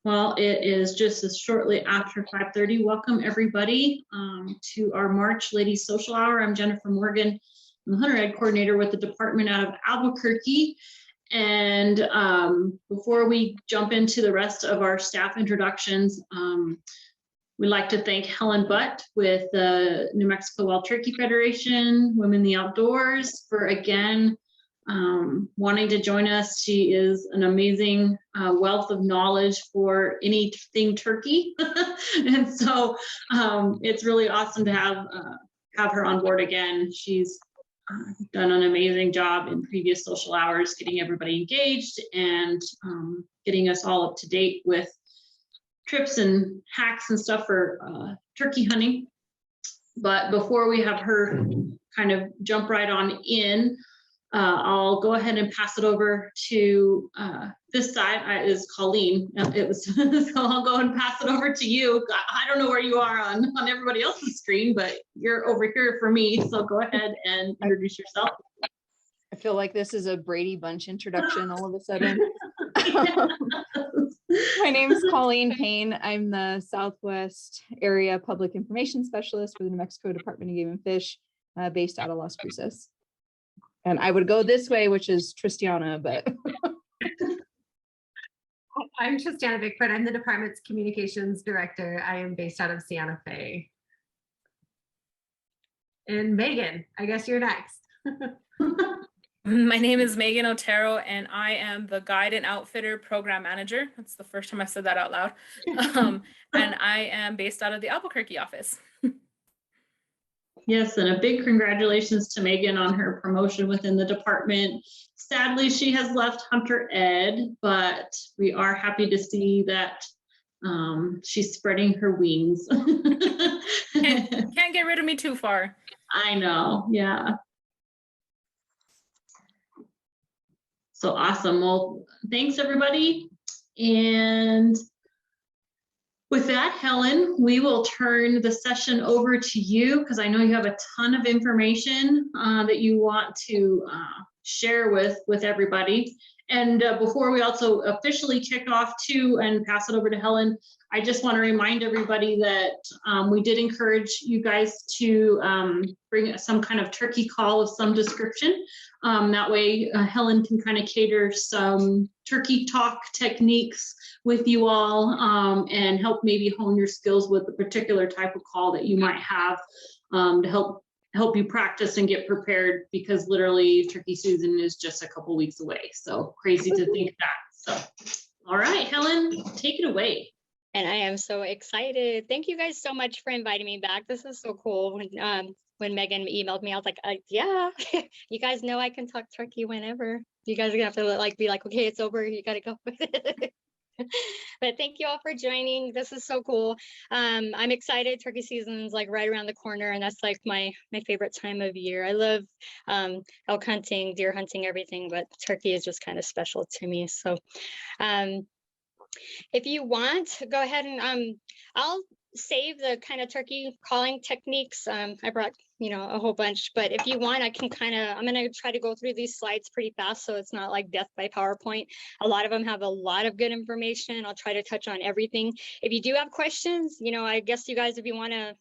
Well, it is just as shortly after 5:30. Welcome everybody to our March Ladies Social Hour. I'm Jennifer Morgan. I'm the Hunter Ed Coordinator with the department out of Albuquerque. And before we jump into the rest of our staff introductions, we'd like to thank Helen Butt with the New Mexico Wild Turkey Federation, Women in the Outdoors, for again wanting to join us. She is an amazing wealth of knowledge for anything turkey. And so it's really awesome to have her on board again. She's done an amazing job in previous social hours, getting everybody engaged and getting us all up to date with trips and hacks and stuff for turkey hunting. But before we have her kind of jump right on in, I'll go ahead and pass it over to this side is Colleen. So I'll go and pass it over to you. I don't know where you are on everybody else's screen, but you're over here for me. So go ahead and introduce yourself. I feel like this is a Brady Bunch introduction all of a sudden. My name is Colleen Payne. I'm the Southwest Area Public Information Specialist for the New Mexico Department of Game and Fish, based out of Las Cruces. And I would go this way, which is Tristiana, but. I'm Tristiana Bickford. I'm the department's communications director. I am based out of Santa Fe. And Megan, I guess you're next. My name is Megan Otero, and I am the Guide and Outfitter Program Manager. That's the first time I said that out loud. And I am based out of the Albuquerque office. Yes, and a big congratulations to Megan on her promotion within the department. Sadly, she has left Hunter Ed, but we are happy to see that she's spreading her wings. Can't get rid of me too far. I know, yeah. So awesome. Well, thanks everybody. And with that, Helen, we will turn the session over to you because I know you have a ton of information that you want to share with everybody. And before we also officially kick off too and pass it over to Helen, I just want to remind everybody that we did encourage you guys to bring some kind of turkey call of some description. That way Helen can kind of cater some turkey talk techniques with you all and help maybe hone your skills with a particular type of call that you might have to help you practice and get prepared, because literally turkey season is just a couple weeks away. So crazy to think that. So, all right, Helen, take it away. And I am so excited. Thank you guys so much for inviting me back. This is so cool. When Megan emailed me, I was like, yeah, you guys know I can talk turkey whenever. You guys are gonna have to be like, okay, it's over. You gotta go. But thank you all for joining. This is so cool. I'm excited. Turkey season's like right around the corner, and that's like my favorite time of year. I love elk hunting, deer hunting, everything, but turkey is just kind of special to me. So if you want, go ahead and I'll save the kind of turkey calling techniques. I brought a whole bunch, but if you want, I can I'm going to try to go through these slides pretty fast, so it's not like death by PowerPoint. A lot of them have a lot of good information. I'll try to touch on everything. If you do have questions, I guess you guys, if you want to,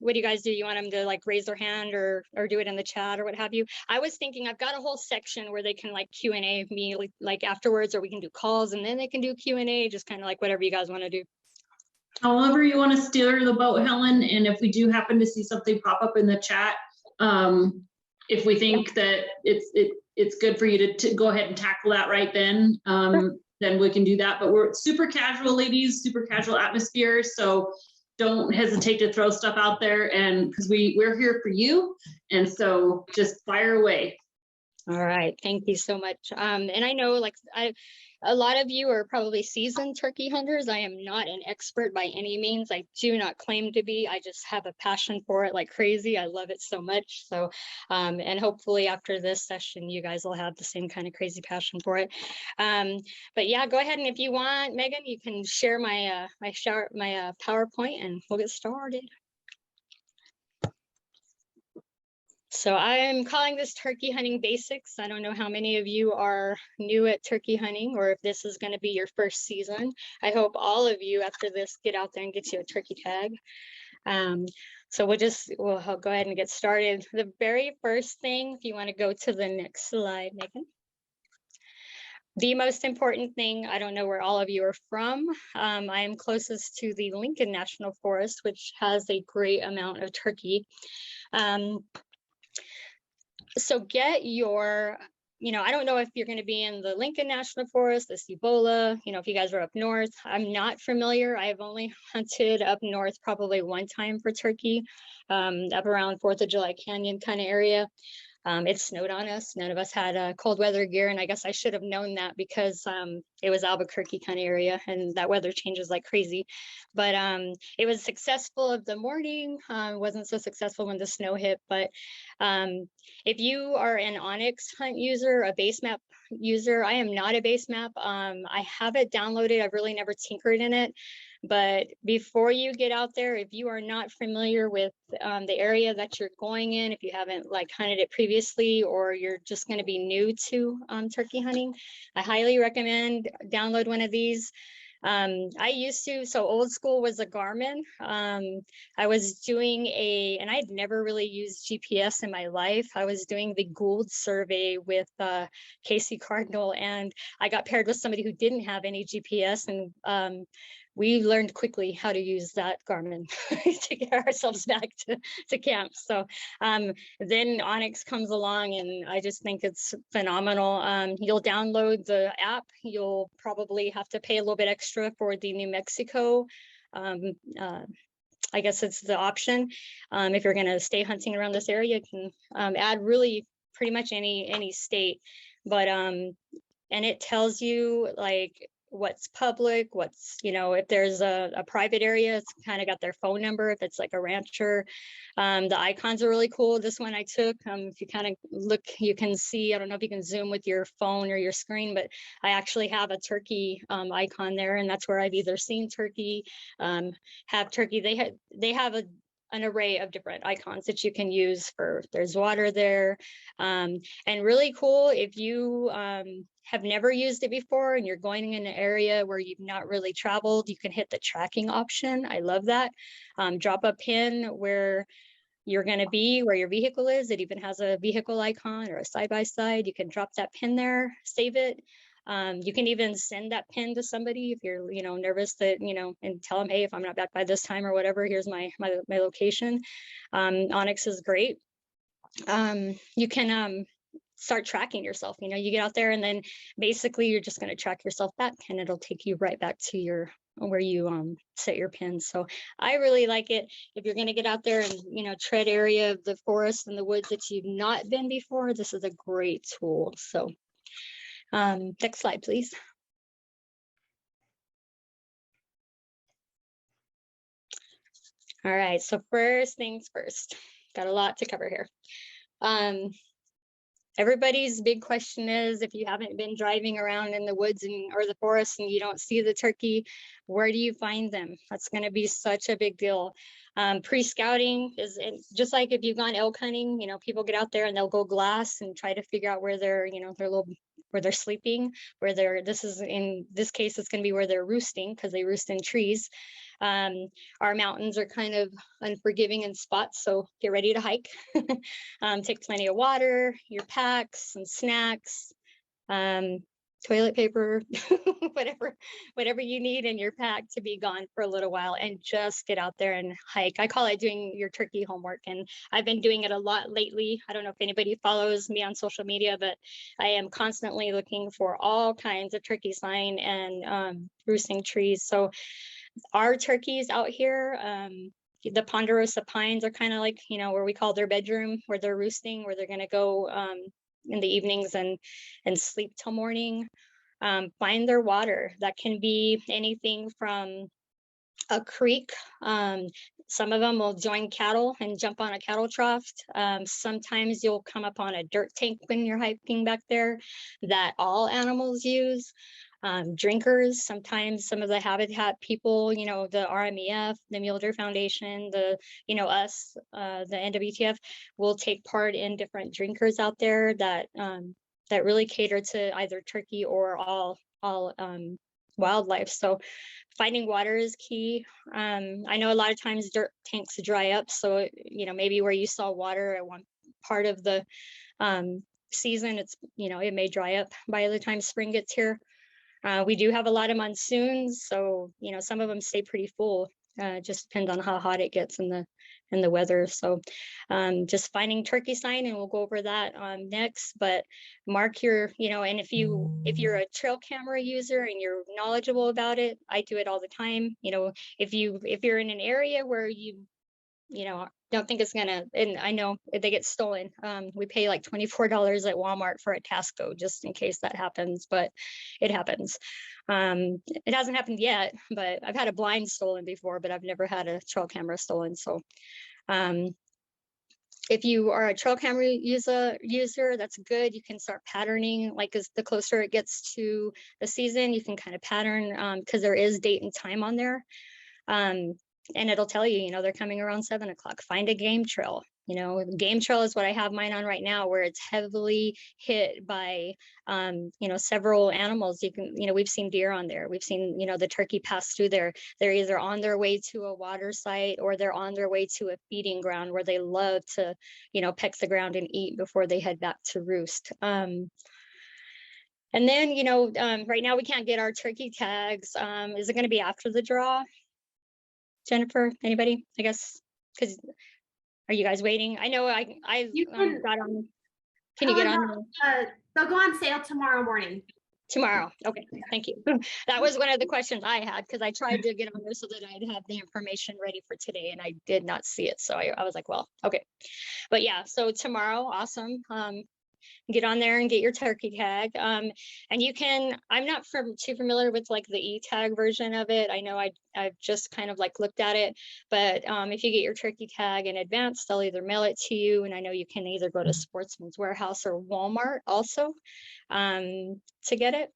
what do you guys do? You want them to like raise their hand or do it in the chat or what have you? I was thinking I've got a whole section where they can like Q&A me like afterwards, or we can do calls and then they can do Q&A, just kind of like whatever you guys want to do. However you want to steer the boat, Helen, and if we do happen to see something pop up in the chat, if we think that it's good for you to go ahead and tackle that right then, then we can do that. But we're super casual, ladies, super casual atmosphere, so don't hesitate to throw stuff out there, and because we're here for you, and so just fire away. All right, thank you so much. And I know a lot of you are probably seasoned turkey hunters. I am not an expert by any means. I do not claim to be. I just have a passion for it like crazy. I love it so much. So, and hopefully after this session, you guys will have the same kind of crazy passion for it. But yeah, go ahead, and if you want, Megan, you can share my PowerPoint and we'll get started. So I'm calling this turkey hunting basics. I don't know how many of you are new at turkey hunting or if this is going to be your first season. I hope all of you after this get out there and get you a turkey tag. So we'll go ahead and get started. The very first thing, if you want to go to the next slide, Megan. The most important thing, I don't know where all of you are from. I am closest to the Lincoln National Forest, which has a great amount of turkey. So get your, I don't know if you're going to be in the Lincoln National Forest, the Cibola, if you guys are up north. I'm not familiar. I've only hunted up north probably one time for turkey, up around 4th of July Canyon kind of area. It snowed on us. None of us had cold weather gear. And I guess I should have known that because it was Albuquerque kind of area and that weather changes like crazy. But it was successful of the morning. Wasn't so successful when the snow hit. But if you are an Onyx hunt user, a base map user, I am not a base map. I have it downloaded. I've really never tinkered in it. But before you get out there, if you are not familiar with the area that you're going in, if you haven't hunted it previously, or you're just going to be new to turkey hunting, I highly recommend download one of these. So old school was a Garmin. I was doing and I had never really used GPS in my life. I was doing the Gould survey with Casey Cardinal, and I got paired with somebody who didn't have any GPS, and we learned quickly how to use that Garmin to get ourselves back to camp. So then Onyx comes along, and I just think it's phenomenal. You'll download the app. You'll probably have to pay a little bit extra for the New Mexico. I guess it's the option. If you're going to stay hunting around this area, you can add really pretty much any state. But and it tells you what's public, what's, if there's a private area, it's kind of got their phone number, if it's like a rancher. The icons are really cool. This one I took, if you kind of look, you can see, I don't know if you can zoom with your phone or your screen, but I actually have a turkey icon there, and that's where I've either seen turkey, have turkey. They have an array of different icons that you can use there's water there. And really cool, if you have never used it before and you're going in an area where you've not really traveled, you can hit the tracking option. I love that. Drop a pin where you're going to be, where your vehicle is. It even has a vehicle icon or a side-by-side. You can drop that pin there, save it. You can even send that pin to somebody if you're, nervous that, and tell them, hey, if I'm not back by this time or whatever, here's my location. Onyx is great. You can start tracking yourself. You get out there, and then basically you're just going to track yourself back, and it'll take you right back to where you set your pins. So I really like it. If you're going to get out there and tread area of the forest and the woods that you've not been before, this is a great tool. So next slide, please. All right, so first things first, got a lot to cover here. Everybody's big question is, if you haven't been driving around in the woods or the forest and you don't see the turkey, where do you find them? That's going to be such a big deal. Pre-scouting is just like if you've gone elk hunting, people get out there and they'll go glass and try to figure out where they're, where they're sleeping, in this case, it's going to be where they're roosting, because they roost in trees. Our mountains are kind of unforgiving in spots, so get ready to hike. Take plenty of water, your packs, some snacks, toilet paper, whatever you need in your pack to be gone for a little while, and just get out there and hike. I call it doing your turkey homework, and I've been doing it a lot lately. I don't know if anybody follows me on social media, but I am constantly looking for all kinds of turkey sign and roosting trees. So our turkeys out here, the ponderosa pines are kind of like, where we call their bedroom, where they're roosting, where they're going to go in the evenings and sleep till morning. Find their water. That can be anything from a creek. Some of them will join cattle and jump on a cattle trough. Sometimes you'll come up on a dirt tank when you're hiking back there that all animals use. drinkers. Sometimes some of the habitat people, you know, the RMEF, the Mule Deer Foundation, the, you know, us, the NWTF will take part in different drinkers out there that that really cater to either turkey or all wildlife. So finding water is key. I know a lot of times dirt tanks dry up, so you know, maybe where you saw water at one part of the season, it's, you know, it may dry up by the time spring gets here. We do have a lot of monsoons, so you know, some of them stay pretty full. Just depends on how hot it gets in the weather. So just finding turkey sign, and we'll go over that next. But mark your, you know, and if you're a trail camera user and you're knowledgeable about it, I do it all the time. You know, if you're in an area where you know, don't think it's gonna, and I know if they get stolen, we pay like $24 at Walmart for a Tasco just in case that happens, but it happens. It hasn't happened yet, but I've had a blind stolen before, but I've never had a trail camera stolen. So if you are a trail camera user, that's good. You can start patterning, like as the closer it gets to the season, you can kind of pattern because there is date and time on there. And it'll tell you, you know, they're coming around 7 o'clock. Find a game trail. You know, game trail is what I have mine on right now, where it's heavily hit by, you know, several animals. You can, you know, we've seen deer on there. We've seen, you know, the turkey pass through there. They're either on their way to a water site or they're on their way to a feeding ground where they love to, you know, peck the ground and eat before they head back to roost. And then, you know, right now we can't get our turkey tags. Is it going to be after the draw? Jennifer, anybody? I guess, because are you guys waiting? I know I got on. Can you get on? They'll go on sale tomorrow morning. Tomorrow. Okay, thank you. That was one of the questions I had, because I tried to get on there so that I'd have the information ready for today, and I did not see it. So I was like, well, okay. But yeah, so tomorrow, awesome. Get on there and get your turkey tag. And you can, I'm not too familiar with like the e-tag version of it. I know I've just kind of like looked at it, but if you get your turkey tag in advance, they'll either mail it to you. And I know you can either go to Sportsman's Warehouse or Walmart also to get it.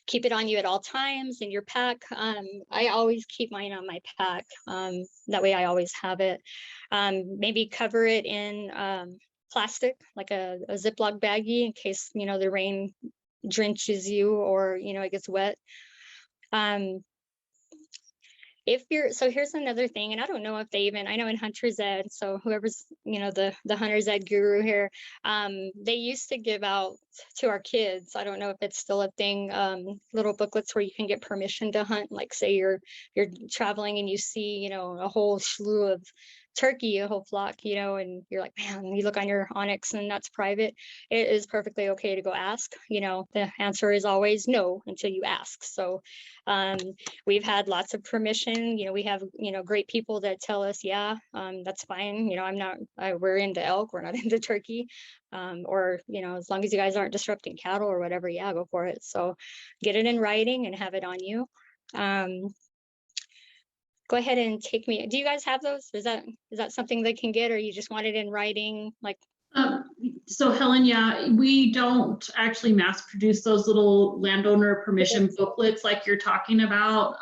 Keep it on you at all times in your pack. I always keep mine on my pack. That way I always have it. Maybe cover it in plastic, like a Ziploc baggie, in case, you know, the rain drenches you or, you know, it gets wet. If you're, so here's another thing, and I don't know if they even, I know in Hunter's Ed, so whoever's, you know, the Hunter's Ed guru here, they used to give out to our kids, I don't know if it's still a thing, little booklets where you can get permission to hunt. Like say you're traveling and you see, you know, a whole slew of turkey, a whole flock, you know, and you're like, man, you look on your Onyx and that's private. It is perfectly okay to go ask. You know, the answer is always no until you ask. So we've had lots of permission. You know, we have, you know, great people that tell us, yeah, that's fine. You know, we're into elk, we're not into turkey. Or, you know, as long as you guys aren't disrupting cattle or whatever, yeah, go for it. So get it in writing and have it on you. Go ahead and take me. Do you guys have those? Is that something they can get, or you just want it in writing? Like, so Helen, yeah, we don't actually mass produce those little landowner permission booklets like you're talking about.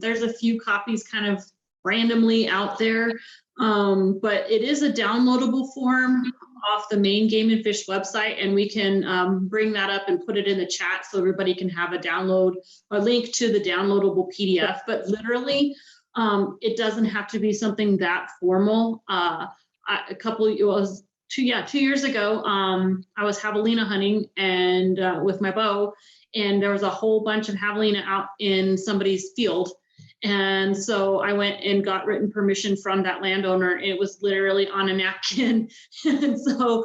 There's a few copies kind of randomly out there, but it is a downloadable form off the main Game and Fish website, and we can bring that up and put it in the chat so everybody can have a link to the downloadable PDF. But literally, it doesn't have to be something that formal. 2 years ago, I was javelina hunting and with my bow, and there was a whole bunch of javelina out in somebody's field. And so I went and got written permission from that landowner. It was literally on a napkin. And so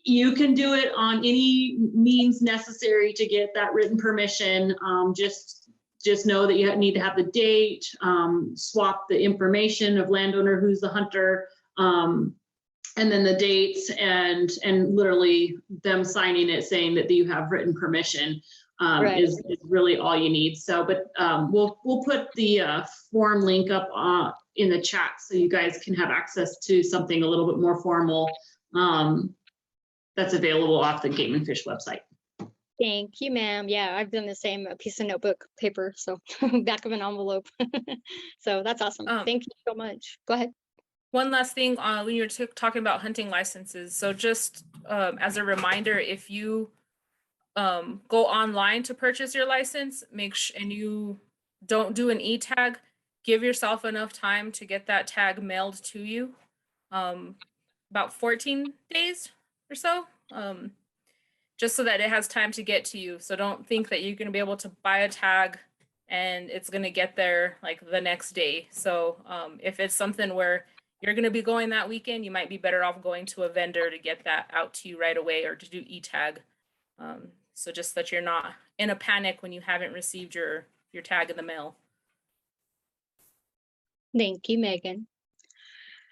you can do it on any means necessary to get that written permission. Just know that you need to have the date, swap the information of landowner who's the hunter, and then the dates, and literally them signing it saying that you have written permission is really all you need. So, but we'll put the form link up in the chat so you guys can have access to something a little bit more formal that's available off the Game and Fish website. Thank you, ma'am. Yeah, I've done the same, a piece of notebook paper, so back of an envelope. So that's awesome. Thank you so much. Go ahead. One last thing, when you were talking about hunting licenses, so just as a reminder, if you go online to purchase your license, and you don't do an e-tag, give yourself enough time to get that tag mailed to you, about 14 days or so, just so that it has time to get to you. So don't think that you're going to be able to buy a tag and it's going to get there like the next day. So if it's something where you're going to be going that weekend, you might be better off going to a vendor to get that out to you right away, or to do e-tag. So just that you're not in a panic when you haven't received your tag in the mail. Thank you, Megan.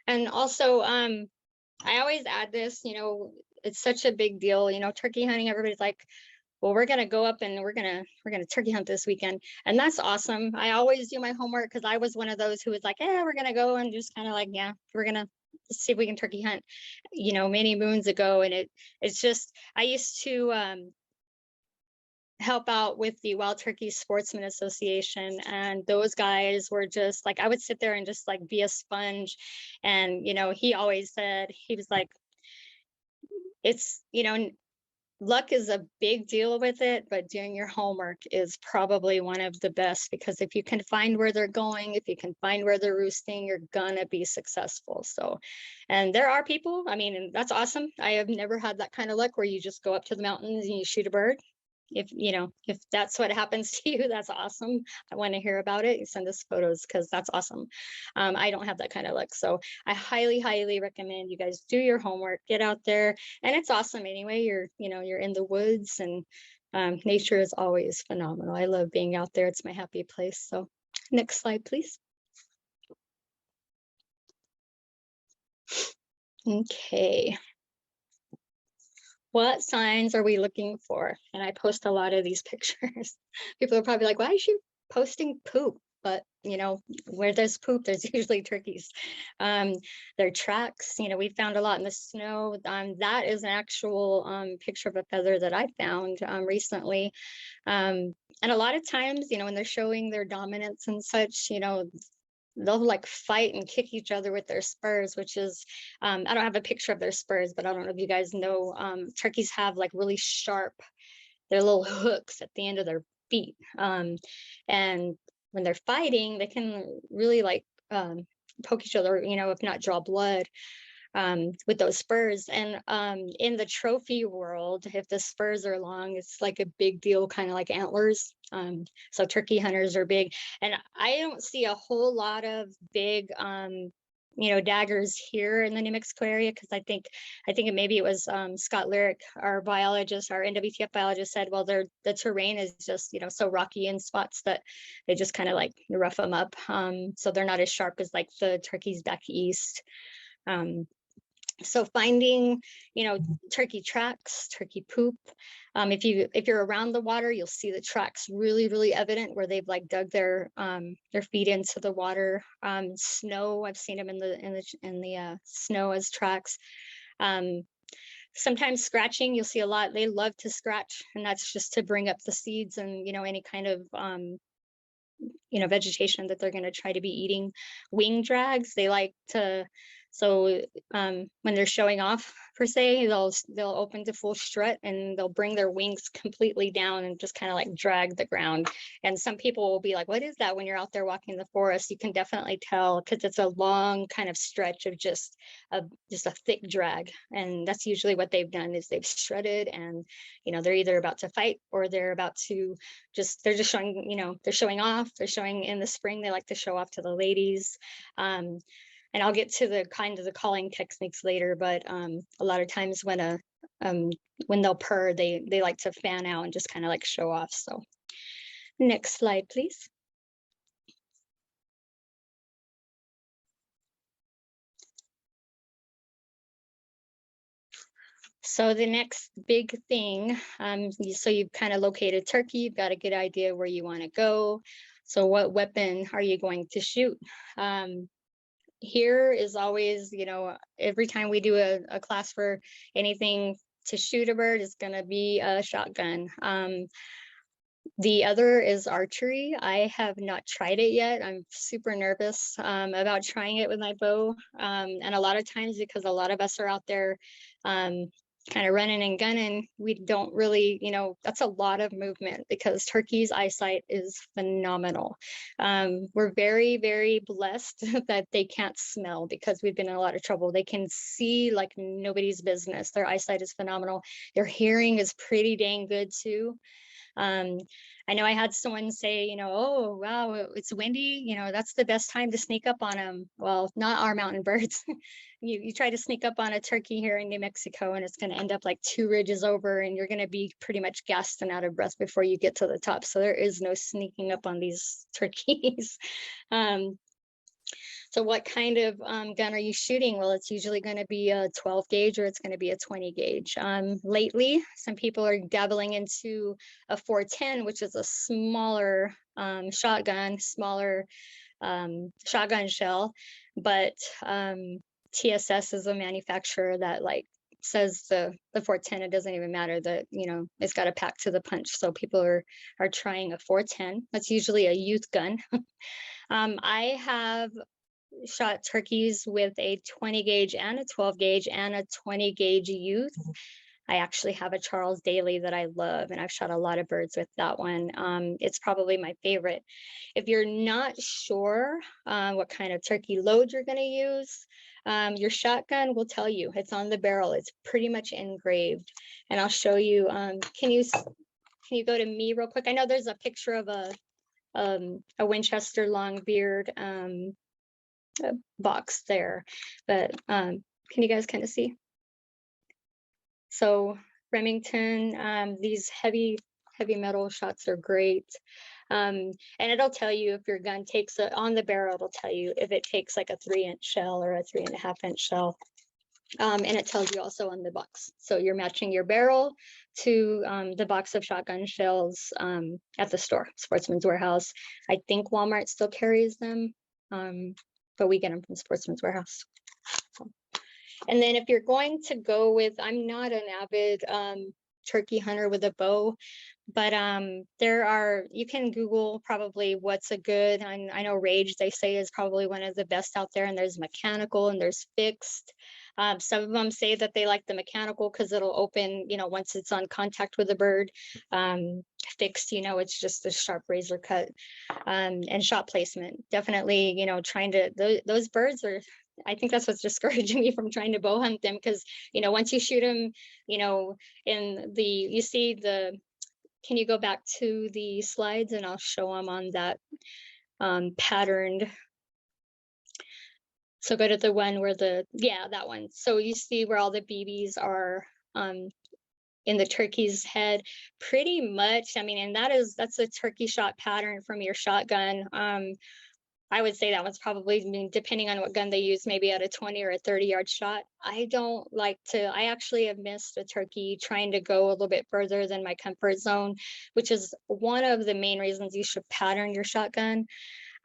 And also, I always add this, it's such a big deal, turkey hunting, everybody's like, well, we're going to go up and we're going to turkey hunt this weekend. And that's awesome. I always do my homework, because I was one of those who was like, yeah, we're going to go, and just kind of like, yeah, we're going to see if we can turkey hunt, many moons ago. And it's just, I used to help out with the Wild Turkey Sportsman Association, and those guys were just like, I would sit there and just like be a sponge. And he always said, he was like, it's luck is a big deal with it, but doing your homework is probably one of the best, because if you can find where they're going, if you can find where they're roosting, you're gonna be successful. So, and there are people, and that's awesome. I have never had that kind of luck where you just go up to the mountains and you shoot a bird. If that's what happens to you, that's awesome. I want to hear about it. You send us photos, because that's awesome. I don't have that kind of luck, so I highly recommend you guys do your homework, get out there. And it's awesome anyway. You're in the woods, and nature is always phenomenal. I love being out there. It's my happy place. So next slide, please. Okay. What signs are we looking for? And I post a lot of these pictures. People are probably like, why is she posting poop? But where there's poop, there's usually turkeys. Their tracks, we found a lot in the snow. That is an actual picture of a feather that I found recently. And a lot of times, when they're showing their dominance and such, they'll like fight and kick each other with their spurs, which is, I don't have a picture of their spurs, but I don't know if you guys know, turkeys have like really sharp, their little hooks at the end of their feet. And when they're fighting, they can really like poke each other, if not draw blood with those spurs. And in the trophy world, if the spurs are long, it's like a big deal, kind of like antlers. So turkey hunters are big, and I don't see a whole lot of big daggers here in the New Mexico area, because I think maybe it was Scott Lyric, our biologist, our NWTF biologist, said, well, the terrain is just so rocky in spots that they just kind of like rough them up, so they're not as sharp as like the turkeys back east. So finding, turkey tracks, turkey poop. If you're around the water, you'll see the tracks really evident where they've like dug their feet into the water. Snow, I've seen them in the snow as tracks. Sometimes scratching, you'll see a lot. They love to scratch, and that's just to bring up the seeds and any kind of vegetation that they're going to try to be eating. Wing drags, they like to. So when they're showing off, per se, they'll open to full strut, and they'll bring their wings completely down and just kind of like drag the ground. And some people will be like, what is that? When you're out there walking the forest, you can definitely tell, because it's a long kind of stretch of just a thick drag. And that's usually what they've done, is they've strutted, and they're either about to fight, or they're about to they're just showing, they're showing off. They're showing in the spring, they like to show off to the ladies. And I'll get to the kind of the calling techniques later, but a lot of times when they'll purr, they like to fan out and just kind of like show off. So next slide, please. So the next big thing, so you've kind of located turkey, you've got a good idea where you want to go. So what weapon are you going to shoot? Here is always, every time we do a class for anything to shoot a bird is going to be a shotgun. The other is archery. I have not tried it yet. I'm super nervous about trying it with my bow. And a lot of times, because a lot of us are out there kind of running and gunning, we don't really, that's a lot of movement because turkey's eyesight is phenomenal. We're very, very blessed that they can't smell because we've been in a lot of trouble. They can see like nobody's business. Their eyesight is phenomenal. Their hearing is pretty dang good too. I know I had someone say, oh, wow, it's windy. That's the best time to sneak up on them. Well, not our mountain birds. You try to sneak up on a turkey here in New Mexico, and it's going to end up like 2 ridges over, and you're going to be pretty much gassed and out of breath before you get to the top. So there is no sneaking up on these turkeys. So what kind of gun are you shooting? Well, it's usually going to be a 12 gauge or it's going to be a 20 gauge. Lately, some people are dabbling into a 410, which is a smaller shotgun, smaller shotgun shell. But TSS is a manufacturer that says the 410, it doesn't even matter that, it's got a pack to the punch. So people are trying a 410. That's usually a youth gun. I have shot turkeys with a 20 gauge and a 12 gauge and a 20 gauge youth. I actually have a Charles Daly that I love, and I've shot a lot of birds with that one. It's probably my favorite. If you're not sure what kind of turkey load you're going to use, your shotgun will tell you. It's on the barrel. It's pretty much engraved, and I'll show you. Can you go to me real quick? I know there's a picture of a Winchester Longbeard box there, but can you guys kind of see? So Remington, these heavy metal shots are great. And it'll tell you if your gun takes on the barrel, it'll tell you if it takes like a 3-inch shell or a 3.5-inch shell. And it tells you also on the box. So you're matching your barrel to the box of shotgun shells at the store, Sportsman's Warehouse. I think Walmart still carries them, but we get them from Sportsman's Warehouse. So. And then if you're going to go with, I'm not an avid turkey hunter with a bow, but you can Google probably what's a good, I know Rage, they say, is probably one of the best out there, and there's mechanical and there's fixed. Some of them say that they like the mechanical because it'll open, once it's on contact with the bird. Fixed, it's just a sharp razor cut. And shot placement, definitely, trying to, those birds are, I think that's what's discouraging me from trying to bow hunt them, because, once you shoot them, you see can you go back to the slides and I'll show them on that patterned. So go to the one where that one. So you see where all the BBs are in the turkey's head, pretty much. I mean, and that's a turkey shot pattern from your shotgun. I would say that one's probably, depending on what gun they use, maybe at a 20 or a 30-yard shot. I actually have missed a turkey trying to go a little bit further than my comfort zone, which is one of the main reasons you should pattern your shotgun.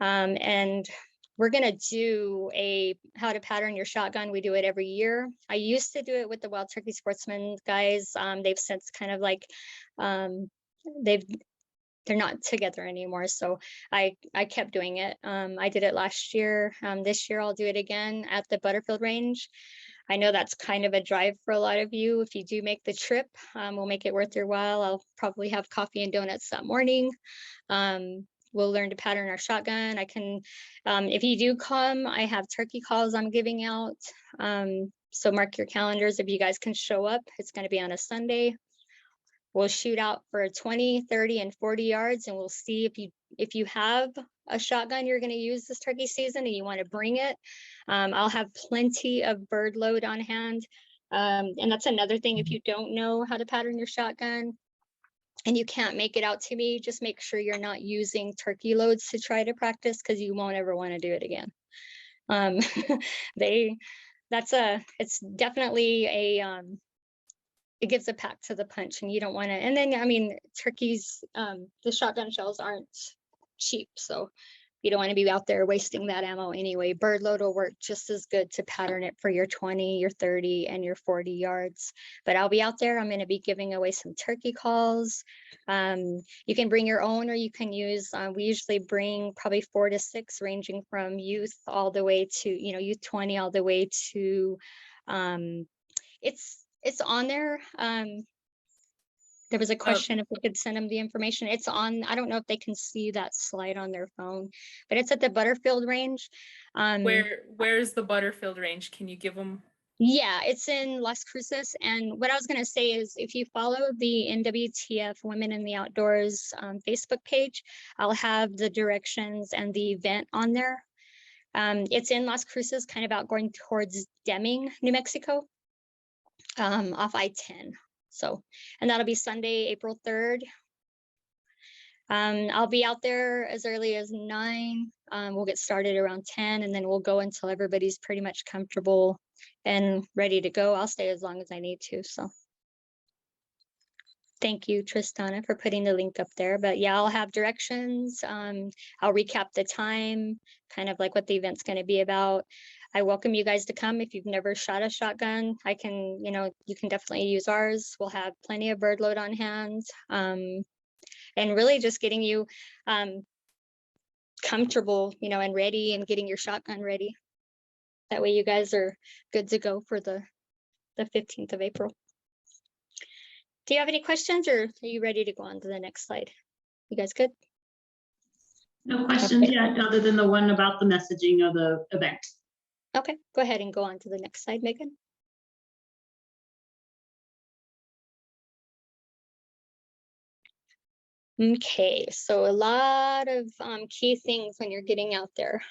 And we're going to do how to pattern your shotgun. We do it every year. I used to do it with the Wild Turkey Sportsman guys. They've since kind of they're not together anymore. So I kept doing it. I did it last year. This year I'll do it again at the Butterfield range. I know that's kind of a drive for a lot of you. If you do make the trip, we'll make it worth your while. I'll probably have coffee and donuts that morning. We'll learn to pattern our shotgun. I can, if you do come, I have turkey calls I'm giving out. So mark your calendars if you guys can show up. It's going to be on a Sunday. We'll shoot out for 20, 30, and 40 yards, and we'll see if you have a shotgun you're going to use this turkey season and you want to bring it. I'll have plenty of bird load on hand. And that's another thing. If you don't know how to pattern your shotgun and you can't make it out to me, just make sure you're not using turkey loads to try to practice, because you won't ever want to do it again. It's definitely it gives a pack to the punch, and you don't want to. And then, I mean, turkeys, the shotgun shells aren't cheap. So you don't want to be out there wasting that ammo anyway. Bird load will work just as good to pattern it for your 20, your 30, and your 40 yards. But I'll be out there. I'm going to be giving away some turkey calls. You can bring your own, or you can use, we usually bring probably 4 to 6, ranging from youth all the way to, youth 20 all the way to, it's on there. There was a question if we could send them the information. It's on, I don't know if they can see that slide on their phone, but it's at the Butterfield range. Where's the Butterfield range? Can you give them? Yeah, it's in Las Cruces. And what I was going to say is, if you follow the NWTF Women in the Outdoors Facebook page, I'll have the directions and the event on there. It's in Las Cruces, kind of out going towards Deming, New Mexico, off I-10. So, and that'll be Sunday, April 3rd. I'll be out there as early as 9. We'll get started around 10, and then we'll go until everybody's pretty much comfortable and ready to go. I'll stay as long as I need to. So thank you, Tristana, for putting the link up there. But yeah, I'll have directions. I'll recap the time, kind of like what the event's going to be about. I welcome you guys to come. If you've never shot a shotgun, you can definitely use ours. We'll have plenty of bird load on hand. And really just getting you comfortable, and ready, and getting your shotgun ready. That way you guys are good to go for the 15th of April. Do you have any questions, or are you ready to go on to the next slide? You guys good? No questions yet, other than the one about the messaging of the event. Okay, go ahead and go on to the next slide, Megan. Okay, so a lot of key things when you're getting out there.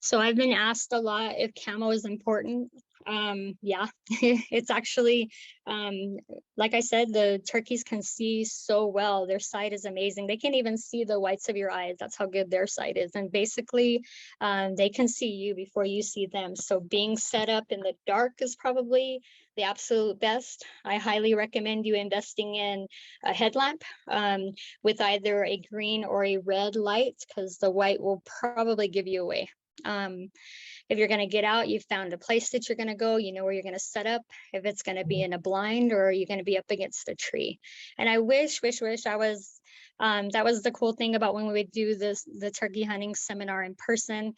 So I've been asked a lot if camo is important. Yeah, it's actually, like I said, the turkeys can see so well. Their sight is amazing. They can even see the whites of your eyes. That's how good their sight is. And basically, they can see you before you see them. So being set up in the dark is probably the absolute best. I highly recommend you investing in a headlamp with either a green or a red light, because the white will probably give you away. If you're going to get out, you've found a place that you're going to go, you know where you're going to set up, if it's going to be in a blind or you're going to be up against a tree. And I wish I was, that was the cool thing about when we would do the turkey hunting seminar in person.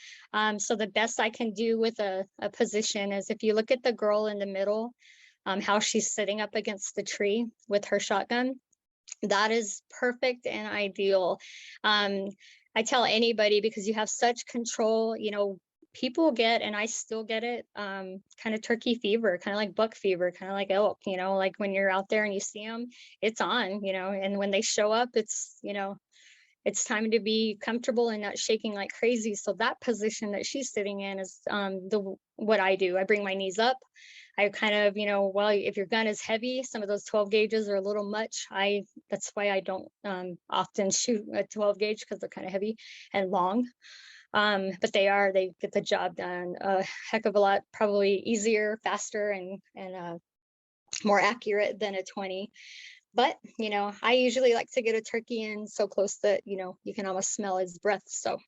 So the best I can do with a position is, if you look at the girl in the middle, how she's sitting up against the tree with her shotgun, that is perfect and ideal. I tell anybody, because you have such control, people get, and I still get it, kind of turkey fever, kind of like buck fever, kind of like elk, like when you're out there and you see them, it's on, and when they show up, it's, it's time to be comfortable and not shaking like crazy. So that position that she's sitting in is what I do. I bring my knees up. I kind of, well, if your gun is heavy, some of those 12 gauges are a little much. That's why I don't often shoot a 12 gauge, because they're kind of heavy and long. But they get the job done a heck of a lot, probably easier, faster, and more accurate than a 20. But, I usually like to get a turkey in so close that, you can almost smell his breath. So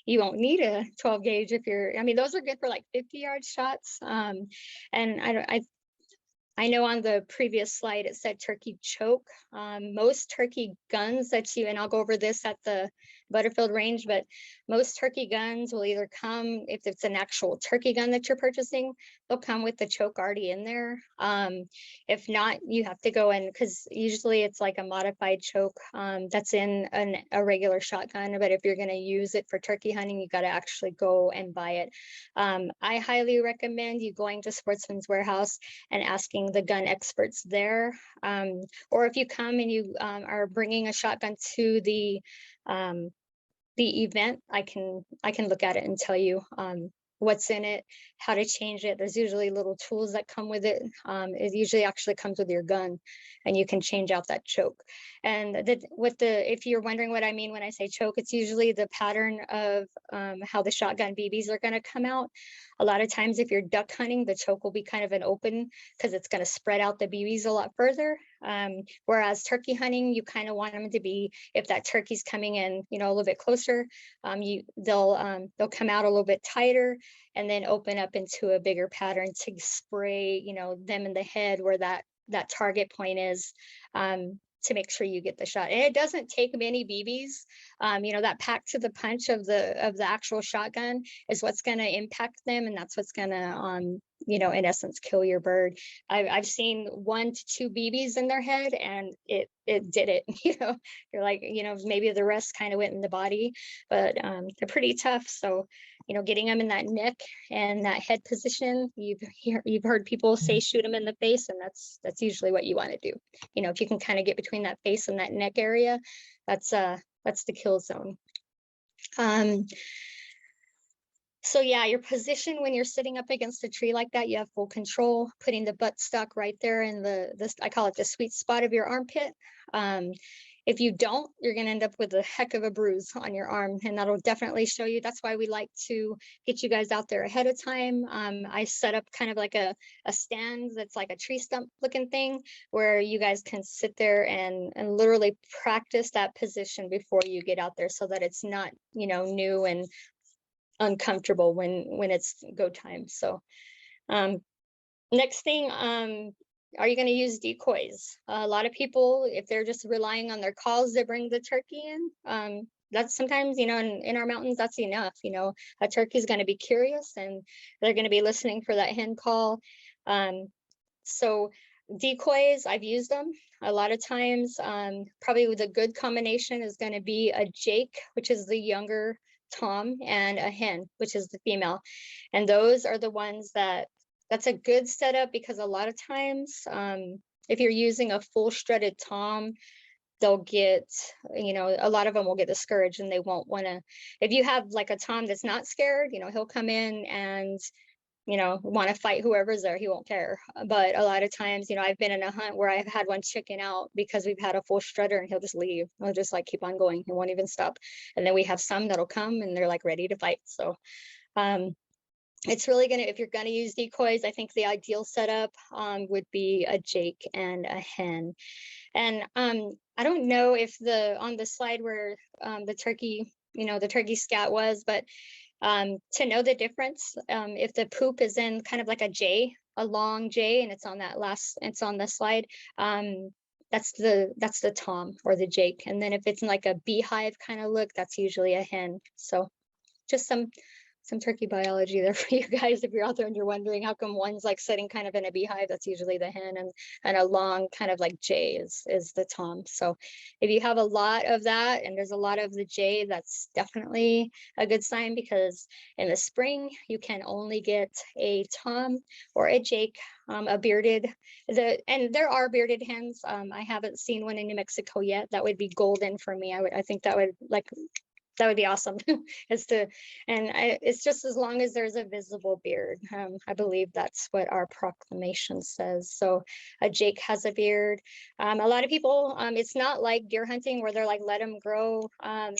you won't need a 12 gauge if those are good for like 50-yard shots. And I know on the previous slide, it said turkey choke. Most turkey guns and I'll go over this at the Butterfield range, but most turkey guns will either come, if it's an actual turkey gun that you're purchasing, they'll come with the choke already in there. If not, you have to go in, because usually it's like a modified choke that's in a regular shotgun. But if you're going to use it for turkey hunting, you got to actually go and buy it. I highly recommend you going to Sportsman's Warehouse and asking the gun experts there. Or if you come and you are bringing a shotgun to the event, I can look at it and tell you what's in it, how to change it. There's usually little tools that come with it. It usually actually comes with your gun, and you can change out that choke. And if you're wondering what I mean when I say choke, it's usually the pattern of how the shotgun BBs are going to come out. A lot of times, if you're duck hunting, the choke will be kind of an open, because it's going to spread out the BBs a lot further. Whereas turkey hunting, you kind of want them to be, if that turkey's coming in, you know, a little bit closer, they'll come out a little bit tighter and then open up into a bigger pattern to spray, you know, them in the head where that target point is, to make sure you get the shot. And it doesn't take many BBs. You know, that pack to the punch of the actual shotgun is what's going to impact them, and that's what's going to you know, in essence, kill your bird. I've seen 1 to 2 BBs in their head, and it did it. You know, you're like, you know, maybe the rest kind of went in the body, but they're pretty tough. So, you know, getting them in that neck and that head position, you've heard people say shoot them in the face, and that's usually what you want to do. You know, if you can kind of get between that face and that neck area, that's the kill zone. So yeah, your position when you're sitting up against a tree like that, you have full control, putting the butt stock right there in I call it the sweet spot of your armpit. If you don't, you're going to end up with a heck of a bruise on your arm, and that'll definitely show you. That's why we like to get you guys out there ahead of time. I set up kind of like a stand that's like a tree stump looking thing where you guys can sit there and literally practice that position before you get out there, so that it's not, you know, new and uncomfortable when it's go time. So next thing, are you going to use decoys? A lot of people, if they're just relying on their calls to bring the turkey in, that's sometimes, you know, in our mountains, that's enough. You know, a turkey is going to be curious and they're going to be listening for that hen call. So decoys, I've used them a lot of times. Probably with a good combination is going to be a Jake, which is the younger tom, and a hen, which is the female. And those are the ones that's a good setup, because a lot of times, if you're using a full strutted tom, they'll get, you know, a lot of them will get discouraged and they won't want to. If you have like a tom that's not scared, you know, he'll come in and, you know, want to fight whoever's there. He won't care. But a lot of times, you know, I've been in a hunt where I've had one chicken out because we've had a full strutter, and he'll just leave. He'll just like keep on going. He won't even stop. And then we have some that'll come and they're like ready to fight. So it's really gonna, if you're gonna use decoys, I think the ideal setup would be a Jake and a hen. And I don't know if on the slide where the turkey, you know, the turkey scat was, but to know the difference, if the poop is in kind of like a J, a long J, and it's on the slide, that's the tom or the Jake. And then if it's in like a beehive kind of look, that's usually a hen. So just some turkey biology there for you guys. If you're out there and you're wondering how come one's like sitting kind of in a beehive, that's usually the hen, and a long kind of like J is the tom. So if you have a lot of that and there's a lot of the J, that's definitely a good sign, because in the spring you can only get a tom or a Jake, a bearded, and there are bearded hens. I haven't seen one in New Mexico yet. That would be golden for me. I think that would be awesome. It's just as long as there's a visible beard. I believe that's what our proclamation says. So a Jake has a beard. A lot of people, it's not like deer hunting where they're like, let them grow. A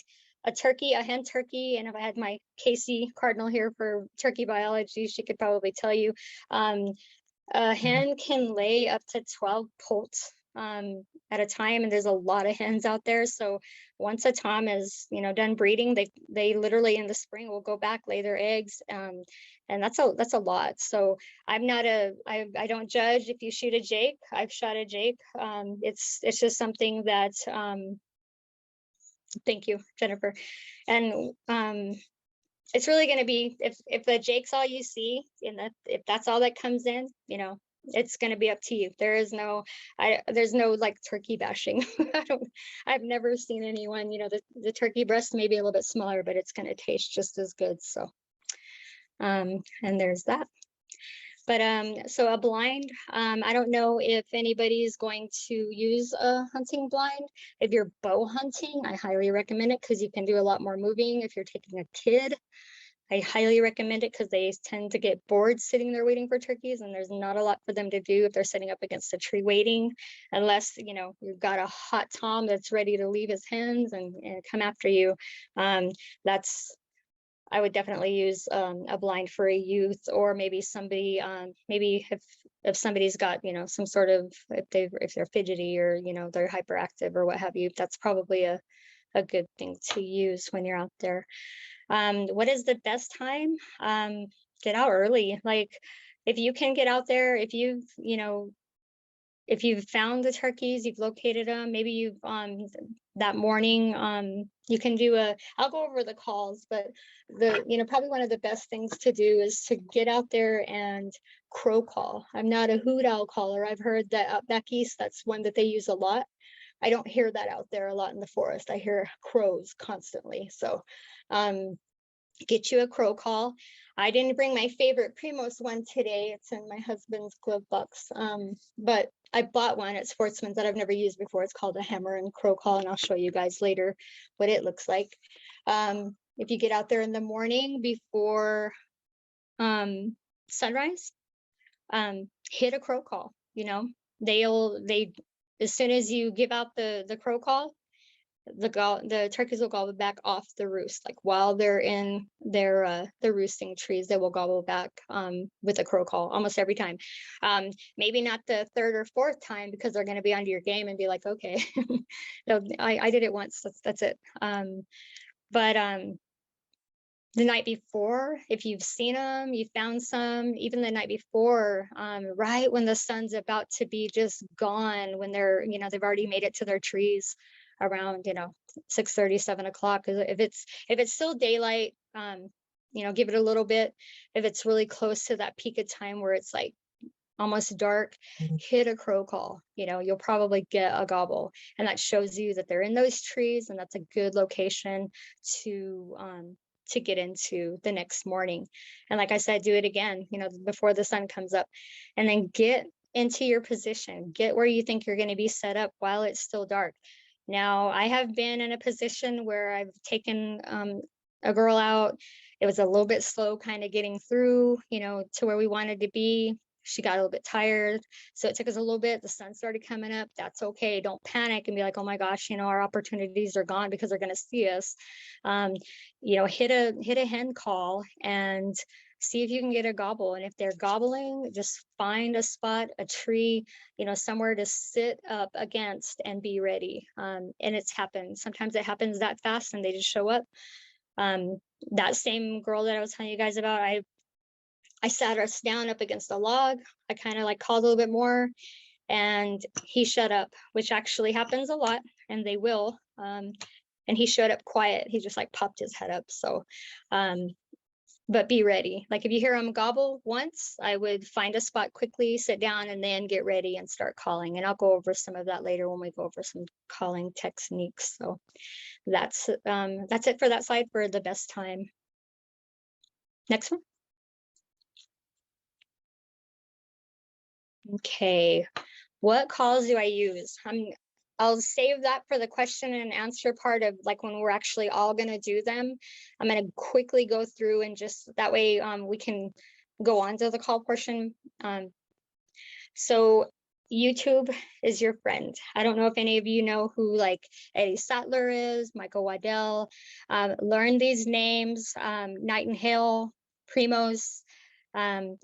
hen turkey, and if I had my Casey Cardinal here for turkey biology, she could probably tell you, a hen can lay up to 12 poults at a time, and there's a lot of hens out there. So once a tom is, you know, done breeding, they literally in the spring will go back, lay their eggs, and that's a lot. So I don't judge if you shoot a Jake. I've shot a Jake. It's just something that thank you, Jennifer. And it's really going to be, if the Jake's all you see, and if that's all that comes in, you know, it's going to be up to you. There's no like turkey bashing. I've never seen anyone, you know, the turkey breast may be a little bit smaller, but it's going to taste just as good. So, and there's that. But so a blind, I don't know if anybody's going to use a hunting blind. If you're bow hunting, I highly recommend it, because you can do a lot more moving. If you're taking a kid, I highly recommend it, because they tend to get bored sitting there waiting for turkeys, and there's not a lot for them to do if they're sitting up against a tree waiting, unless, you know, you've got a hot tom that's ready to leave his hens and come after you. I would definitely use a blind for a youth, or maybe somebody, maybe if if somebody's got, you know, some sort of, if they're fidgety or, you know, they're hyperactive or what have you, that's probably a good thing to use when you're out there. What is the best time? Get out early. Like if you can get out there, if you've, you know, if you've found the turkeys, you've located them, maybe you've that morning, you can do I'll go over the calls, but you know, probably one of the best things to do is to get out there and crow call. I'm not a hoot owl caller. I've heard that up back east, that's one that they use a lot. I don't hear that out there a lot in the forest. I hear crows constantly. So get you a crow call. I didn't bring my favorite Primos one today. It's in my husband's glove box. But I bought one at Sportsman's that I've never used before. It's called a hammer and crow call, and I'll show you guys later what it looks like. If you get out there in the morning before sunrise, hit a crow call. You know, they as soon as you give out the crow call, the turkeys will gobble back off the roost. Like while they're in their the roosting trees, they will gobble back with a crow call almost every time. Maybe not the third or fourth time, because they're going to be under your game and be like, okay, I did it once, that's it. But the night before, if you've seen them, you found some, even the night before, right when the sun's about to be just gone, when they're, you know, they've already made it to their trees around, you know, 6:30, 7 o'clock. If it's still daylight, you know, give it a little bit. If it's really close to that peak of time where it's like almost dark, hit a crow call. You know, you'll probably get a gobble, and that shows you that they're in those trees, and that's a good location to get into the next morning. And like I said, do it again, you know, before the sun comes up, and then get into your position, get where you think you're going to be set up while it's still dark. Now, I have been in a position where I've taken a girl out. It was a little bit slow kind of getting through, you know, to where we wanted to be. She got a little bit tired, so it took us a little bit. The sun started coming up. That's okay. Don't panic and be like, oh my gosh, you know, our opportunities are gone because they're going to see us. You know, hit a hen call and see if you can get a gobble. And if they're gobbling, just find a spot, a tree, you know, somewhere to sit up against and be ready. And it's happened. Sometimes it happens that fast and they just show up. That same girl that I was telling you guys about, I sat us down up against a log. I kind of like called a little bit more, and he shut up, which actually happens a lot, and they will. And he showed up quiet. He just like popped his head up. So, but be ready. Like if you hear him gobble once, I would find a spot quickly, sit down, and then get ready and start calling. And I'll go over some of that later when we go over some calling techniques. So that's it for that slide for the best time. Next one. Okay, what calls do I use? I'll save that for the question and answer part of like when we're actually all going to do them. I'm going to quickly go through and just that way we can go on to the call portion. So YouTube is your friend. I don't know if any of you know who like Eddie Sattler is, Michael Waddell. Learn these names, Nightingale, Primos, and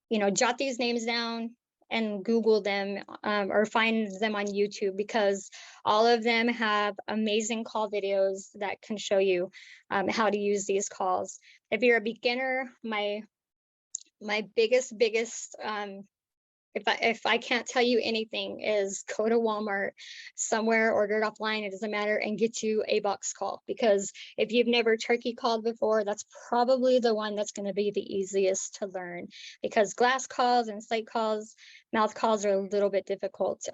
you know, jot these names down and Google them or find them on YouTube, because all of them have amazing call videos that can show you how to use these calls. If you're a beginner, my biggest if I can't tell you anything is go to Walmart somewhere, order it offline, it doesn't matter, and get you a box call. Because if you've never turkey called before, that's probably the one that's going to be the easiest to learn, because glass calls and slate calls, mouth calls are a little bit difficult.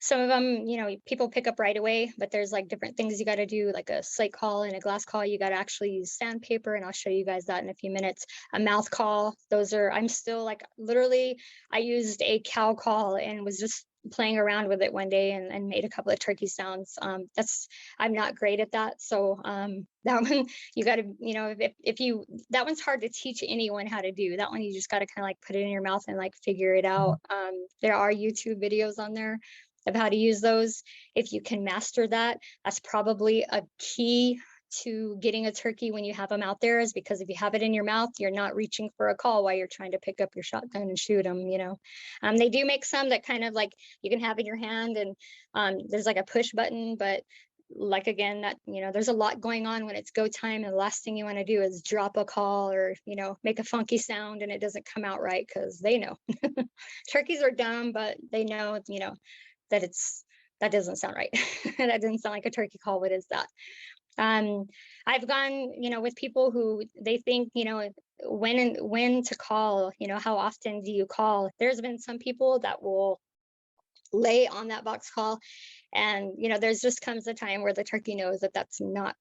Some of them, you know, people pick up right away, but there's like different things you got to do, like a slate call and a glass call. You got to actually use sandpaper, and I'll show you guys that in a few minutes. A mouth call, those are, I'm still like, literally, I used a cow call and was just playing around with it one day and made a couple of turkey sounds. I'm not great at that. So that one, you got to, you know, if you, that one's hard to teach anyone how to do. That one, you just got to kind of like put it in your mouth and like figure it out. There are YouTube videos on there of how to use those. If you can master that, that's probably a key to getting a turkey when you have them out there is because if you have it in your mouth, you're not reaching for a call while you're trying to pick up your shotgun and shoot them, you know. They do make some that kind of like you can have in your hand and there's like a push button, but like again, that, you know, there's a lot going on when it's go time, and the last thing you want to do is drop a call or, you know, make a funky sound and it doesn't come out right, because they know. Turkeys are dumb, but they know, you know, that that doesn't sound right. That doesn't sound like a turkey call. What is that? I've gone, you know, with people who they think, you know, when to call, you know, how often do you call? There's been some people that will lay on that box call, and, you know, there's just comes a time where the turkey knows that that's not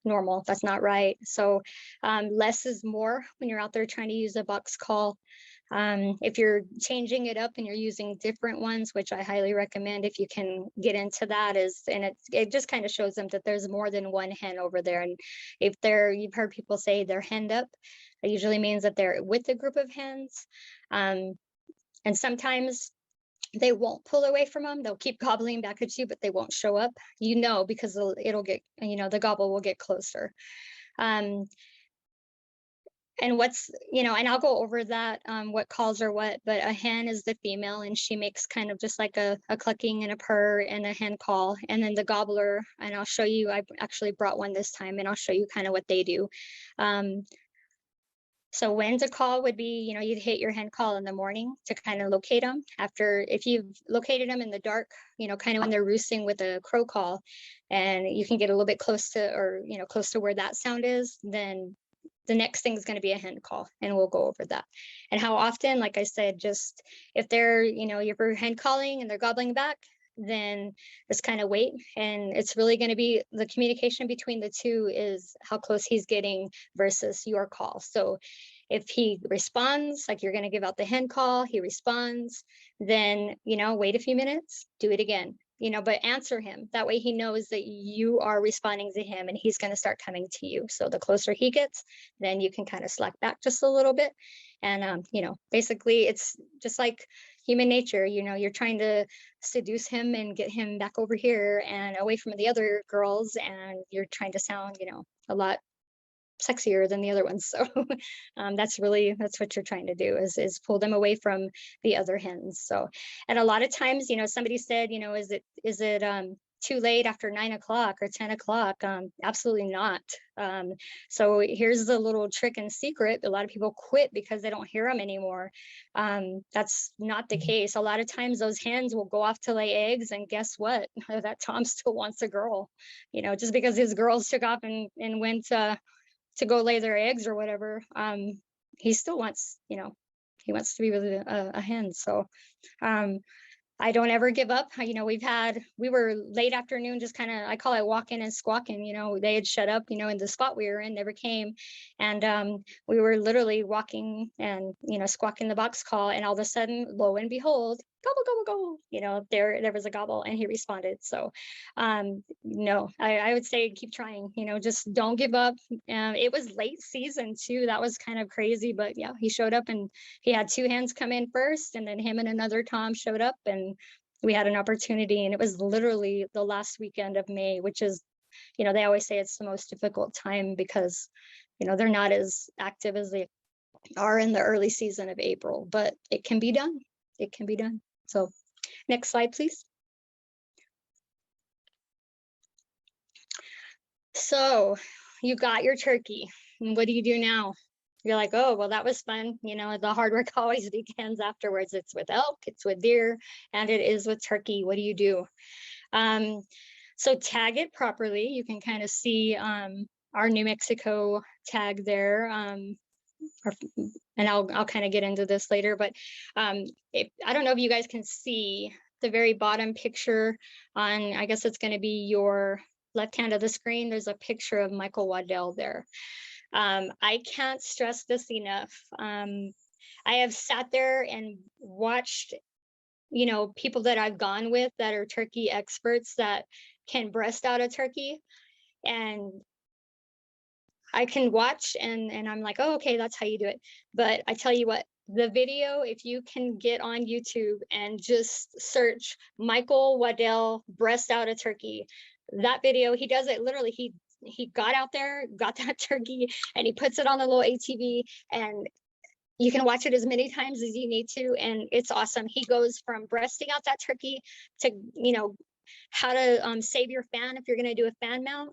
normal, that's not right. So less is more when you're out there trying to use a box call. If you're changing it up and you're using different ones, which I highly recommend if you can get into that, and it just kind of shows them that there's more than one hen over there. And if you've heard people say they're henned up, it usually means that they're with a group of hens. And sometimes they won't pull away from them. They'll keep gobbling back at you, but they won't show up, you know, because it'll get, you know, the gobble will get closer. And what's, you know, and I'll go over that, what calls are what, but a hen is the female and she makes kind of just like a clucking and a purr and a hen call. And then the gobbler, and I'll show you, I actually brought one this time and I'll show you kind of what they do. So when to call would be, you know, you'd hit your hen call in the morning to kind of locate them. After, if you've located them in the dark, you know, kind of when they're roosting with a crow call, and you can get a little bit close to, or, you know, close to where that sound is, then the next thing is going to be a hen call, and we'll go over that. And how often, like I said, just if they're, you know, you're hen calling and they're gobbling back, then just kind of wait. And it's really going to be the communication between the two is how close he's getting versus your call. So if he responds, like you're going to give out the hen call, he responds, then, you know, wait a few minutes, do it again, you know, but answer him. That way he knows that you are responding to him and he's going to start coming to you. So the closer he gets, then you can kind of slack back just a little bit. And, you know, basically it's just like human nature, you know, you're trying to seduce him and get him back over here and away from the other girls. And you're trying to sound, you know, a lot sexier than the other ones. So that's what you're trying to do is pull them away from the other hens. So, and a lot of times, you know, somebody said, you know, is it too late after 9 o'clock or 10 o'clock? Absolutely not. So here's the little trick and secret. A lot of people quit because they don't hear them anymore. That's not the case. A lot of times those hens will go off to lay eggs, and guess what? That Tom still wants a girl, you know, just because his girls took off and went to go lay their eggs or whatever. He still wants, you know, he wants to be with a hen. So I don't ever give up. You know, we were late afternoon, just kind of, I call it walking and squawking, you know, they had shut up, you know, in the spot we were in, never came. And we were literally walking and, you know, squawking the box call. And all of a sudden, lo and behold, gobble, gobble, gobble, you know, there was a gobble and he responded. So, no, I would say keep trying, you know, just don't give up. It was late season too. That was kind of crazy, but yeah, he showed up and he had 2 hens come in first, and then him and another Tom showed up, and we had an opportunity. And it was literally the last weekend of May, which is, you know, they always say it's the most difficult time because, you know, they're not as active as they are in the early season of April, but it can be done. It can be done. So next slide, please. So you got your turkey. And what do you do now? You're like, oh, well, that was fun. You know, the hard work always begins afterwards. It's with elk, it's with deer, and it is with turkey. What do you do? So tag it properly. You can kind of see our New Mexico tag there. And I'll kind of get into this later, but I don't know if you guys can see the very bottom picture on, I guess it's going to be your left hand of the screen. There's a picture of Michael Waddell there. I can't stress this enough. I have sat there and watched, you know, people that I've gone with that are turkey experts that can breast out a turkey, and I can watch and I'm like, oh, okay, that's how you do it. But I tell you what, the video, if you can get on YouTube and just search Michael Waddell breast out a turkey, that video, he does it literally. he got out there, got that turkey, and he puts it on the little ATV, and you can watch it as many times as you need to, and it's awesome. He goes from breasting out that turkey to, you know, how to save your fan if you're going to do a fan mount,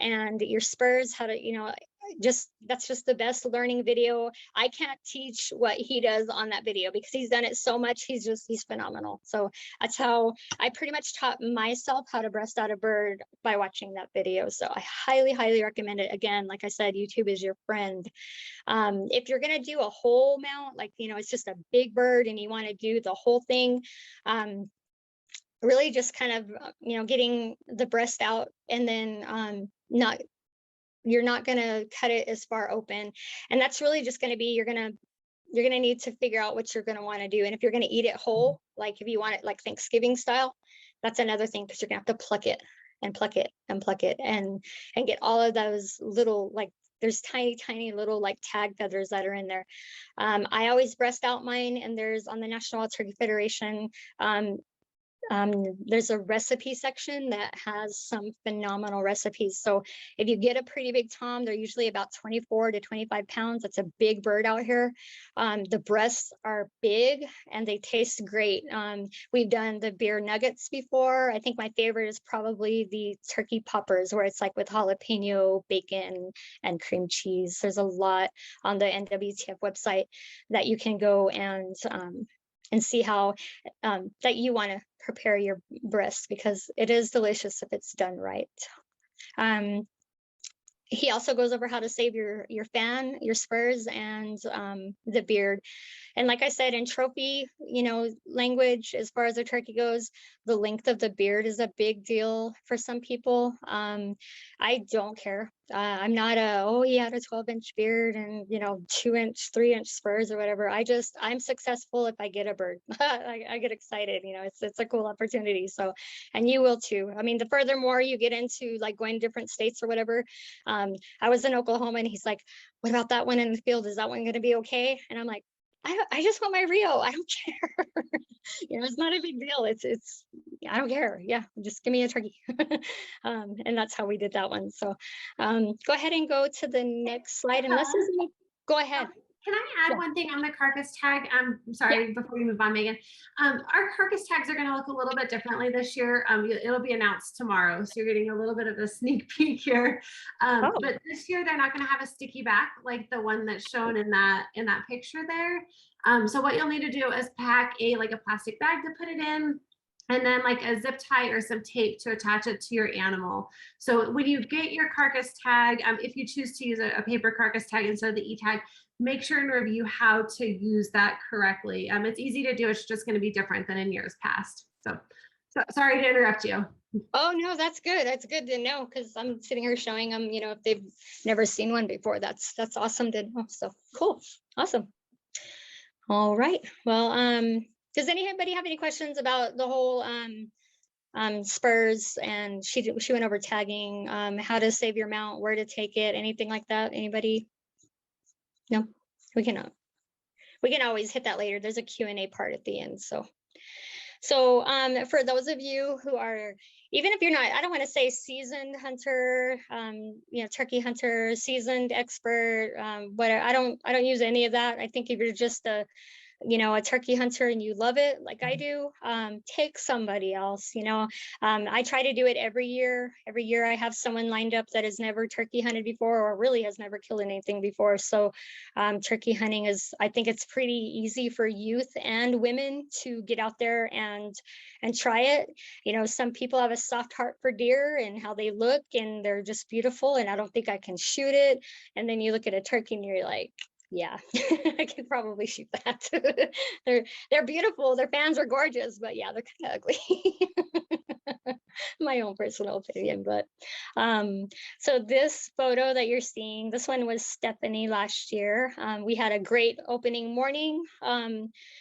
and your spurs, how to, you know, that's just the best learning video. I can't teach what he does on that video because he's done it so much. He's phenomenal. So that's how I pretty much taught myself how to breast out a bird, by watching that video. So I highly recommend it. Again, like I said, YouTube is your friend. If you're going to do a whole mount, like, you know, it's just a big bird and you want to do the whole thing, really just kind of, you know, getting the breast out, and then you're not going to cut it as far open. And that's really just going to be, you're going to need to figure out what you're going to want to do. And if you're going to eat it whole, like if you want it like Thanksgiving style, that's another thing, because you're going to have to pluck it and pluck it and pluck it and get all of those little, like, there's tiny little like tag feathers that are in there. I always breast out mine, and there's on the National Wild Turkey Federation, there's a recipe section that has some phenomenal recipes. So if you get a pretty big tom, they're usually about 24 to 25 pounds. That's a big bird out here. The breasts are big and they taste great. We've done the beer nuggets before. I think my favorite is probably the turkey poppers, where it's like with jalapeno, bacon, and cream cheese. There's a lot on the NWTF website that you can go and see how that you want to prepare your breast, because it is delicious if it's done right. He also goes over how to save your fan, your spurs, and the beard. And like I said, in trophy, you know, language, as far as the turkey goes, the length of the beard is a big deal for some people. I don't care. I'm not he had a 12-inch beard and, you know, 2-inch, 3-inch spurs or whatever. I'm successful if I get a bird. I get excited, you know, it's a cool opportunity. So, and you will too. I mean, the furthermore you get into like going to different states or whatever. I was in Oklahoma and he's like, what about that one in the field? Is that one going to be okay? And I'm like, I just want my Rio. I don't care. You know, it's not a big deal. It's I don't care. Yeah, just give me a turkey. And that's how we did that one. So go ahead and go to the next slide. Unless there's any, go ahead. Can I add one thing on the carcass tag? I'm sorry, before we move on, Megan. Our carcass tags are going to look a little bit differently this year. It'll be announced tomorrow, so you're getting a little bit of a sneak peek here. But this year they're not going to have a sticky back like the one that's shown in that picture there. So what you'll need to do is pack a plastic bag to put it in, and then like a zip tie or some tape to attach it to your animal. So when you get your carcass tag, if you choose to use a paper carcass tag instead of the e-tag, make sure and review how to use that correctly. It's easy to do. It's just going to be different than in years past. So sorry to interrupt you. Oh, no, that's good. That's good to know, because I'm sitting here showing them, you know, if they've never seen one before. That's awesome to know. So cool. Awesome. All right. Well, does anybody have any questions about the whole spurs? And she went over tagging, how to save your mount, where to take it, anything like that? Anybody? No, we can always hit that later. There's a Q&A part at the end. So for those of you who are, even if you're not, I don't want to say seasoned hunter, you know, turkey hunter, seasoned expert, whatever. I don't use any of that. I think if you're just a turkey hunter and you love it like I do, take somebody else. You know, I try to do it every year. Every year I have someone lined up that has never turkey hunted before, or really has never killed anything before. So turkey hunting I think it's pretty easy for youth and women to get out there and try it. You know, some people have a soft heart for deer and how they look, and they're just beautiful, and I don't think I can shoot it. And then you look at a turkey and you're like, yeah, I could probably shoot that. They're beautiful. Their fans are gorgeous, but yeah, they're kind of ugly. My own personal opinion. But so this photo that you're seeing, this one was Stephanie last year. We had a great opening morning,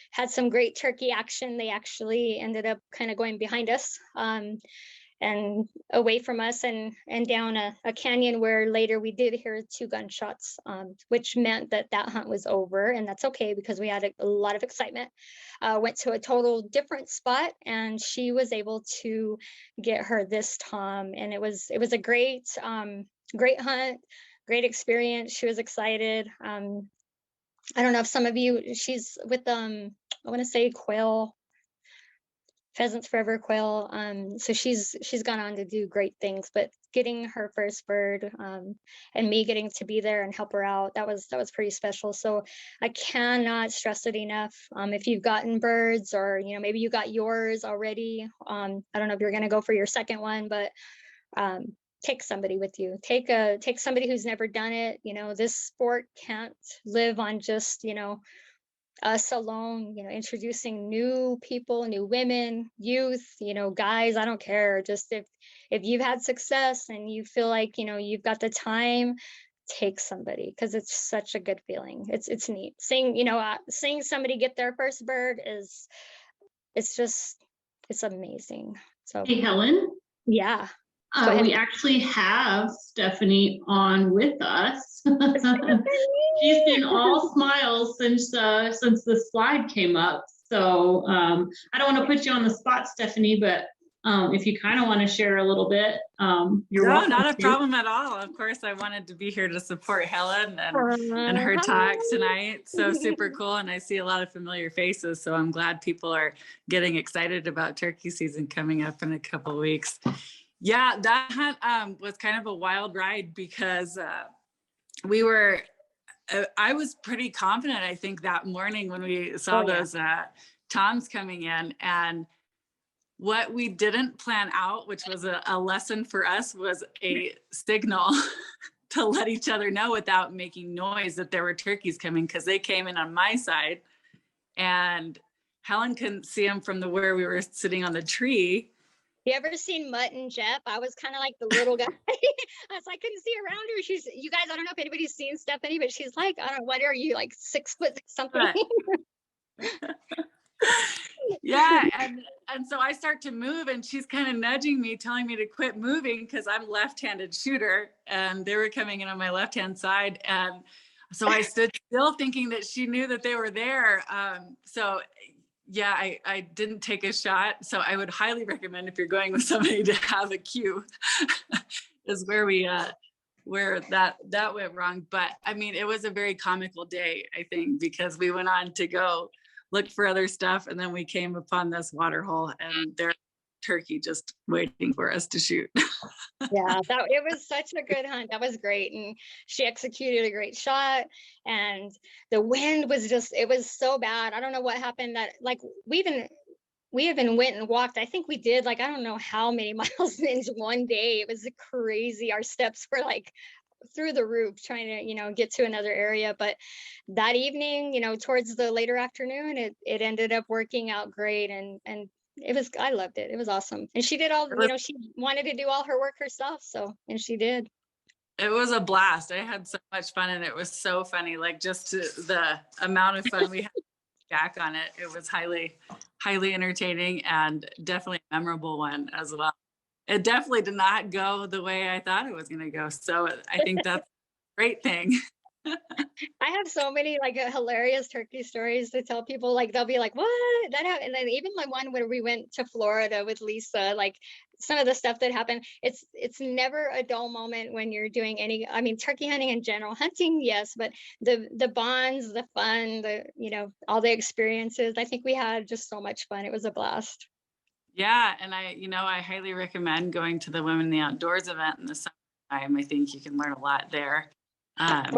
had some great turkey action. They actually ended up kind of going behind us, and away from us, and down a canyon where later we did hear 2 gunshots, which meant that hunt was over, and that's okay because we had a lot of excitement. Went to a total different spot, and she was able to get her this tom, and it was a great great hunt, great experience. She was excited. I don't know if some of you, she's with I want to say quail, Pheasants Forever quail. So she's gone on to do great things, but getting her first bird, and me getting to be there and help her out, that was pretty special. So I cannot stress it enough. If you've gotten birds, or maybe you got yours already, I don't know if you're going to go for your second one, but take somebody with you. Take somebody who's never done it. This sport can't live on just us alone. Introducing new people, new women, youth, guys, I don't care. Just if you've had success and you feel like you've got the time, take somebody, because it's such a good feeling. It's neat seeing somebody get their first bird. It's amazing. So Hey, Helen. yeah. Go ahead. We actually have Stephanie on with us. She's been all smiles since the slide came up. So I don't want to put you on the spot, Stephanie, but if you kind of want to share a little bit, you're No, welcome not a to. problem at all. Of course, I wanted to be here to support Helen and her talk tonight. So super cool. And I see a lot of familiar faces. So I'm glad people are getting excited about turkey season coming up in a couple of weeks. Yeah, that hunt was kind of a wild ride, because I was pretty confident, I think, that morning when we saw those toms coming in. And what we didn't plan out, which was a lesson for us, was a signal to let each other know without making noise that there were turkeys coming, because they came in on my side and Helen couldn't see them from where we were sitting on the tree. You ever seen Mutt and Jeff? I was kind of like the little guy. I couldn't see around her. You guys, I don't know if anybody's seen Stephanie, but she's like, I don't know, what are you, like 6 foot something? Yeah, and so I start to move, and she's kind of nudging me, telling me to quit moving, because I'm left-handed shooter, and they were coming in on my left-hand side. And so I stood still, thinking that she knew that they were there. So yeah, I didn't take a shot. So I would highly recommend, if you're going with somebody, to have a cue. Is where that went wrong. But I mean, it was a very comical day, I think, because we went on to go look for other stuff, and then we came upon this water hole, and there turkey just waiting for us to shoot. Yeah, it was such a good hunt. That was great. And she executed a great shot, and the wind was it was so bad. I don't know what happened, that like we even went and walked. I think we did, like, I don't know how many miles in one day. It was crazy. Our steps were like through the roof, trying to get to another area. But that evening, towards the later afternoon, it ended up working out great. And I loved it. It was awesome. And she did she wanted to do all her work herself. And she did. It was a blast. I had so much fun, and it was so funny. Like, just the amount of fun we had back on it. It was highly, highly entertaining, and definitely a memorable one as well. It definitely did not go the way I thought it was going to go. So I think that's a great thing. I have so many like hilarious turkey stories to tell people. Like, they'll be like, what? That happened. And then even like one where we went to Florida with Lisa, like some of the stuff that happened, it's never a dull moment when you're doing turkey hunting in general. Hunting, yes, but the bonds, the fun, all the experiences. I think we had just so much fun. It was a blast. Yeah, and I highly recommend going to the Women in the Outdoors event in the summertime. I think you can learn a lot there. I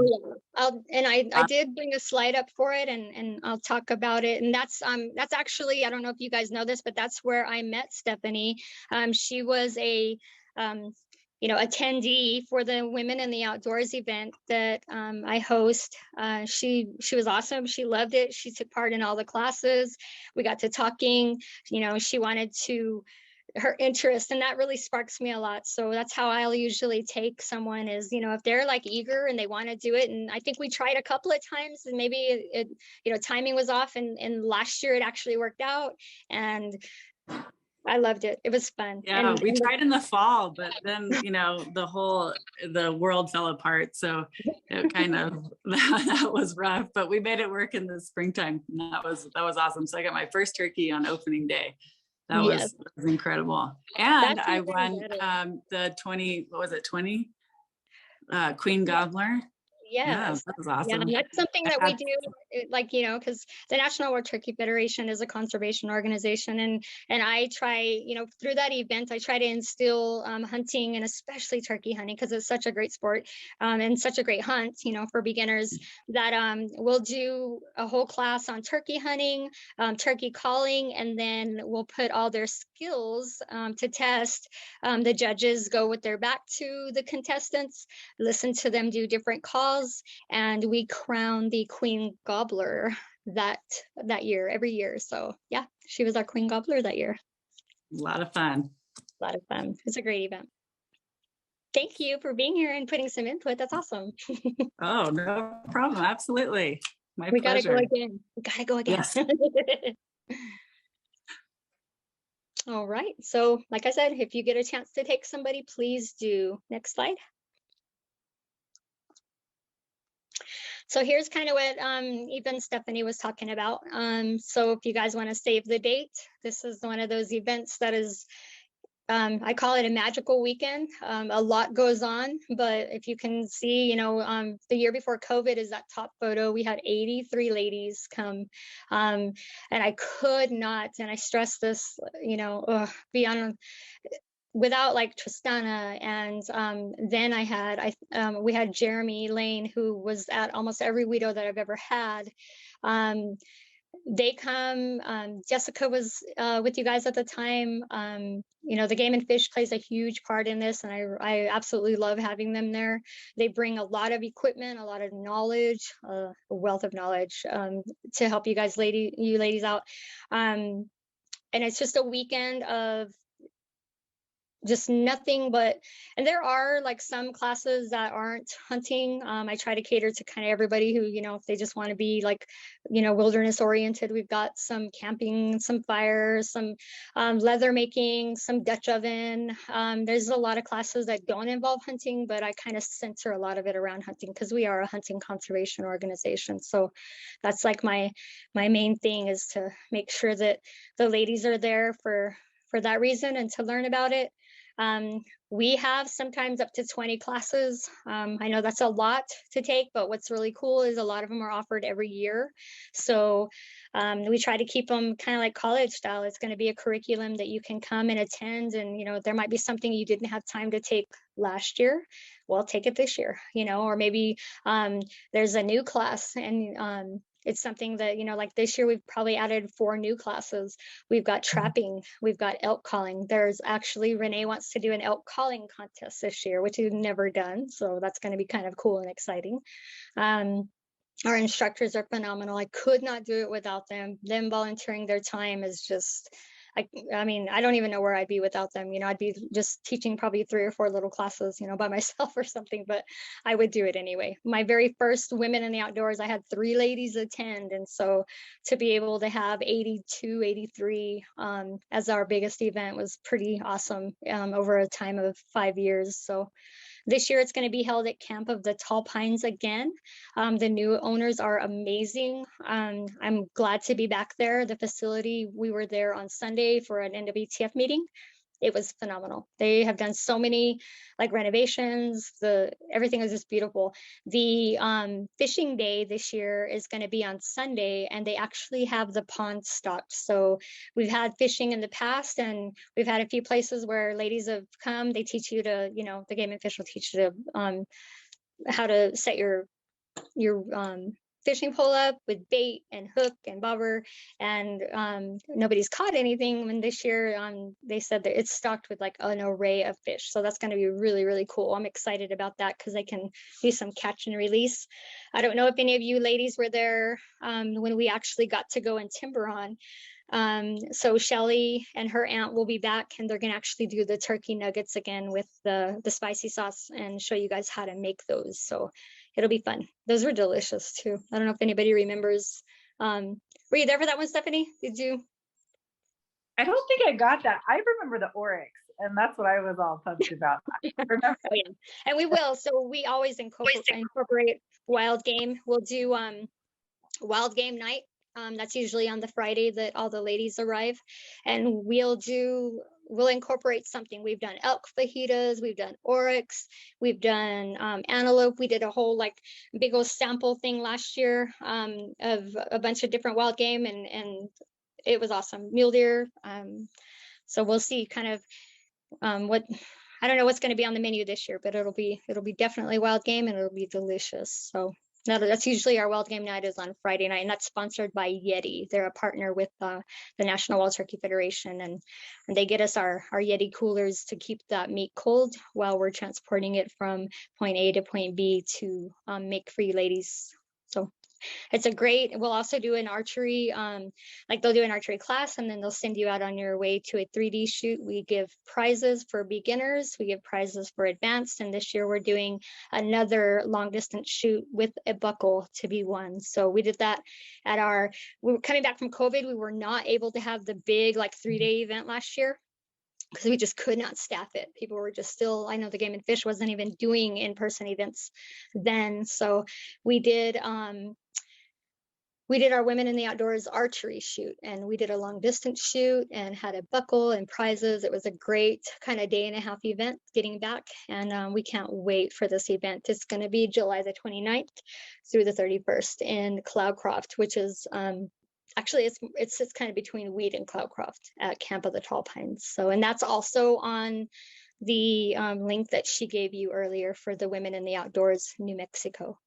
did bring a slide up for it, and I'll talk about it. And that's actually, I don't know if you guys know this, but that's where I met Stephanie. She was a attendee for the Women in the Outdoors event that I host. She was awesome. She loved it. She took part in all the classes. We got to talking. She wanted to, her interest, and that really sparks me a lot. So that's how I'll usually take someone, is if they're like eager and they want to do it. And I think we tried a couple of times, and maybe it timing was off, and last year it actually worked out, and I loved it. It was fun. Yeah, we tried in the fall, but then the world fell apart, so it kind of that was rough. But we made it work in the springtime. And that was awesome. So I got my first turkey on opening day. That was incredible. And I won the 20, what was it, 20? Queen Gobbler. Yeah, Yes. that was Yeah, awesome. and that's something I that we had- do, like, you know, because the National Wild Turkey Federation is a conservation organization, and I try, you know, through that event, I try to instill hunting, and especially turkey hunting, because it's such a great sport and such a great hunt, you know, for beginners, that we'll do a whole class on turkey hunting, turkey calling, and then we'll put all their skills to test. The judges go with their back to the contestants, listen to them do different calls, and we crown the Queen Gobbler that year, every year. So yeah, she was our Queen Gobbler that year. A lot of fun. A lot of fun. It's a great event. Thank you for being here and putting some input. That's awesome. Oh, no problem. Absolutely. My We gotta pleasure. go again. We gotta go again. Yes. All right. So like I said, if you get a chance to take somebody, please do. Next slide. So here's kind of what even Stephanie was talking about. So if you guys want to save the date, this is one of those events that is, I call it a magical weekend. A lot goes on, but if you can see, you know, the year before COVID is that top photo. We had 83 ladies come, and I could not, and I stress this, you know, be on without like Tristana, and then we had Jeremy Lane, who was at almost every Weedo that I've ever had. They come. Jessica was with you guys at the time. You know, the Game and Fish plays a huge part in this, and I absolutely love having them there. They bring a lot of equipment, a lot of knowledge, a wealth of knowledge to help you guys, you ladies out. And it's just a weekend of just nothing but, and there are like some classes that aren't hunting. I try to cater to kind of everybody who, you know, if they just want to be like, you know, wilderness oriented. We've got some camping, some fire, some leather making, some Dutch oven. There's a lot of classes that don't involve hunting, but I kind of center a lot of it around hunting because we are a hunting conservation organization. So that's like my main thing, is to make sure that the ladies are there for that reason and to learn about it. We have sometimes up to 20 classes. I know that's a lot to take, but what's really cool is a lot of them are offered every year. So we try to keep them kind of like college style. It's going to be a curriculum that you can come and attend, and, you know, there might be something you didn't have time to take last year. Well, take it this year, you know, or maybe there's a new class, and it's something that, you know, like this year we've probably added 4 new classes. We've got trapping, we've got elk calling. There's actually, Renee wants to do an elk calling contest this year, which we've never done. So that's going to be kind of cool and exciting. Our instructors are phenomenal. I could not do it without them. Them volunteering their time is just, I mean, I don't even know where I'd be without them. You know, I'd be just teaching probably 3 or 4 little classes, you know, by myself or something, but I would do it anyway. My very first Women in the Outdoors, I had 3 ladies attend. And so to be able to have 82, 83 as our biggest event was pretty awesome over a time of 5 years. So this year it's going to be held at Camp of the Tall Pines again. The new owners are amazing. I'm glad to be back there. The facility, we were there on Sunday for an NWTF meeting. It was phenomenal. They have done so many like renovations. Everything was just beautiful. The fishing day this year is going to be on Sunday, and they actually have the pond stocked. So we've had fishing in the past, and we've had a few places where ladies have come. They teach you to, you know, the Game and Fish will teach you to how to set your fishing pole up with bait and hook and bobber, and nobody's caught anything. When this year they said that it's stocked with like an array of fish, so that's going to be really, really cool. I'm excited about that because I can do some catch and release. I don't know if any of you ladies were there when we actually got to go and timber on. So Shelly and her aunt will be back, and they're going to actually do the turkey nuggets again with the spicy sauce and show you guys how to make those. So it'll be fun. Those were delicious too. I don't know if anybody remembers. Were you there for that one, Stephanie? Did you? I don't think I got that. I remember the oryx, and that's what I was all pumped about. Remember? Oh, yeah. And we will. So we always incorporate wild game. We'll do wild game night. That's usually on the Friday that all the ladies arrive, and we'll do we'll incorporate something. We've done elk fajitas, we've done oryx, we've done antelope. We did a whole like big old sample thing last year of a bunch of different wild game, and it was awesome. Mule deer. So we'll see kind of what, I don't know what's going to be on the menu this year, but it'll be definitely wild game, and it'll be delicious. So that's usually our wild game night is on Friday night, and that's sponsored by Yeti. They're a partner with the National Wild Turkey Federation, and they get us our Yeti coolers to keep that meat cold while we're transporting it from point A to point B to make for you ladies. So it's a great, we'll also do an archery, like they'll do an archery class, and then they'll send you out on your way to a 3D shoot. We give prizes for beginners, we give prizes for advanced, and this year we're doing another long distance shoot with a buckle to be won. So we did that at we were coming back from COVID. We were not able to have the big like 3-day event last year, because we just could not staff it. People were just still, I know the Game and Fish wasn't even doing in-person events then. So we did our Women in the Outdoors archery shoot, and we did a long distance shoot and had a buckle and prizes. It was a great kind of 1.5-day event getting back, and we can't wait for this event. It's going to be July the 29th through the 31st in Cloudcroft, which is actually it's kind of between Weed and Cloudcroft at Camp of the Tall Pines. So, and that's also on the link that she gave you earlier for the Women in the Outdoors New Mexico.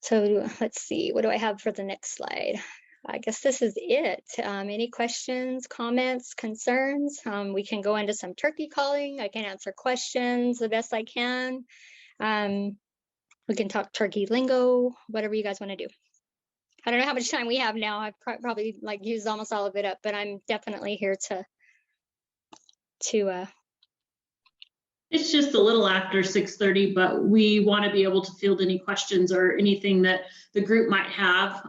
So let's see, what do I have for the next slide? I guess this is it. Any questions, comments, concerns? We can go into some turkey calling. I can answer questions the best I can. We can talk turkey lingo, whatever you guys want to do. I don't know how much time we have now. I've probably like used almost all of it up, but I'm definitely here to It's just a little after 6:30, but we want to be able to field any questions or anything that the group might have,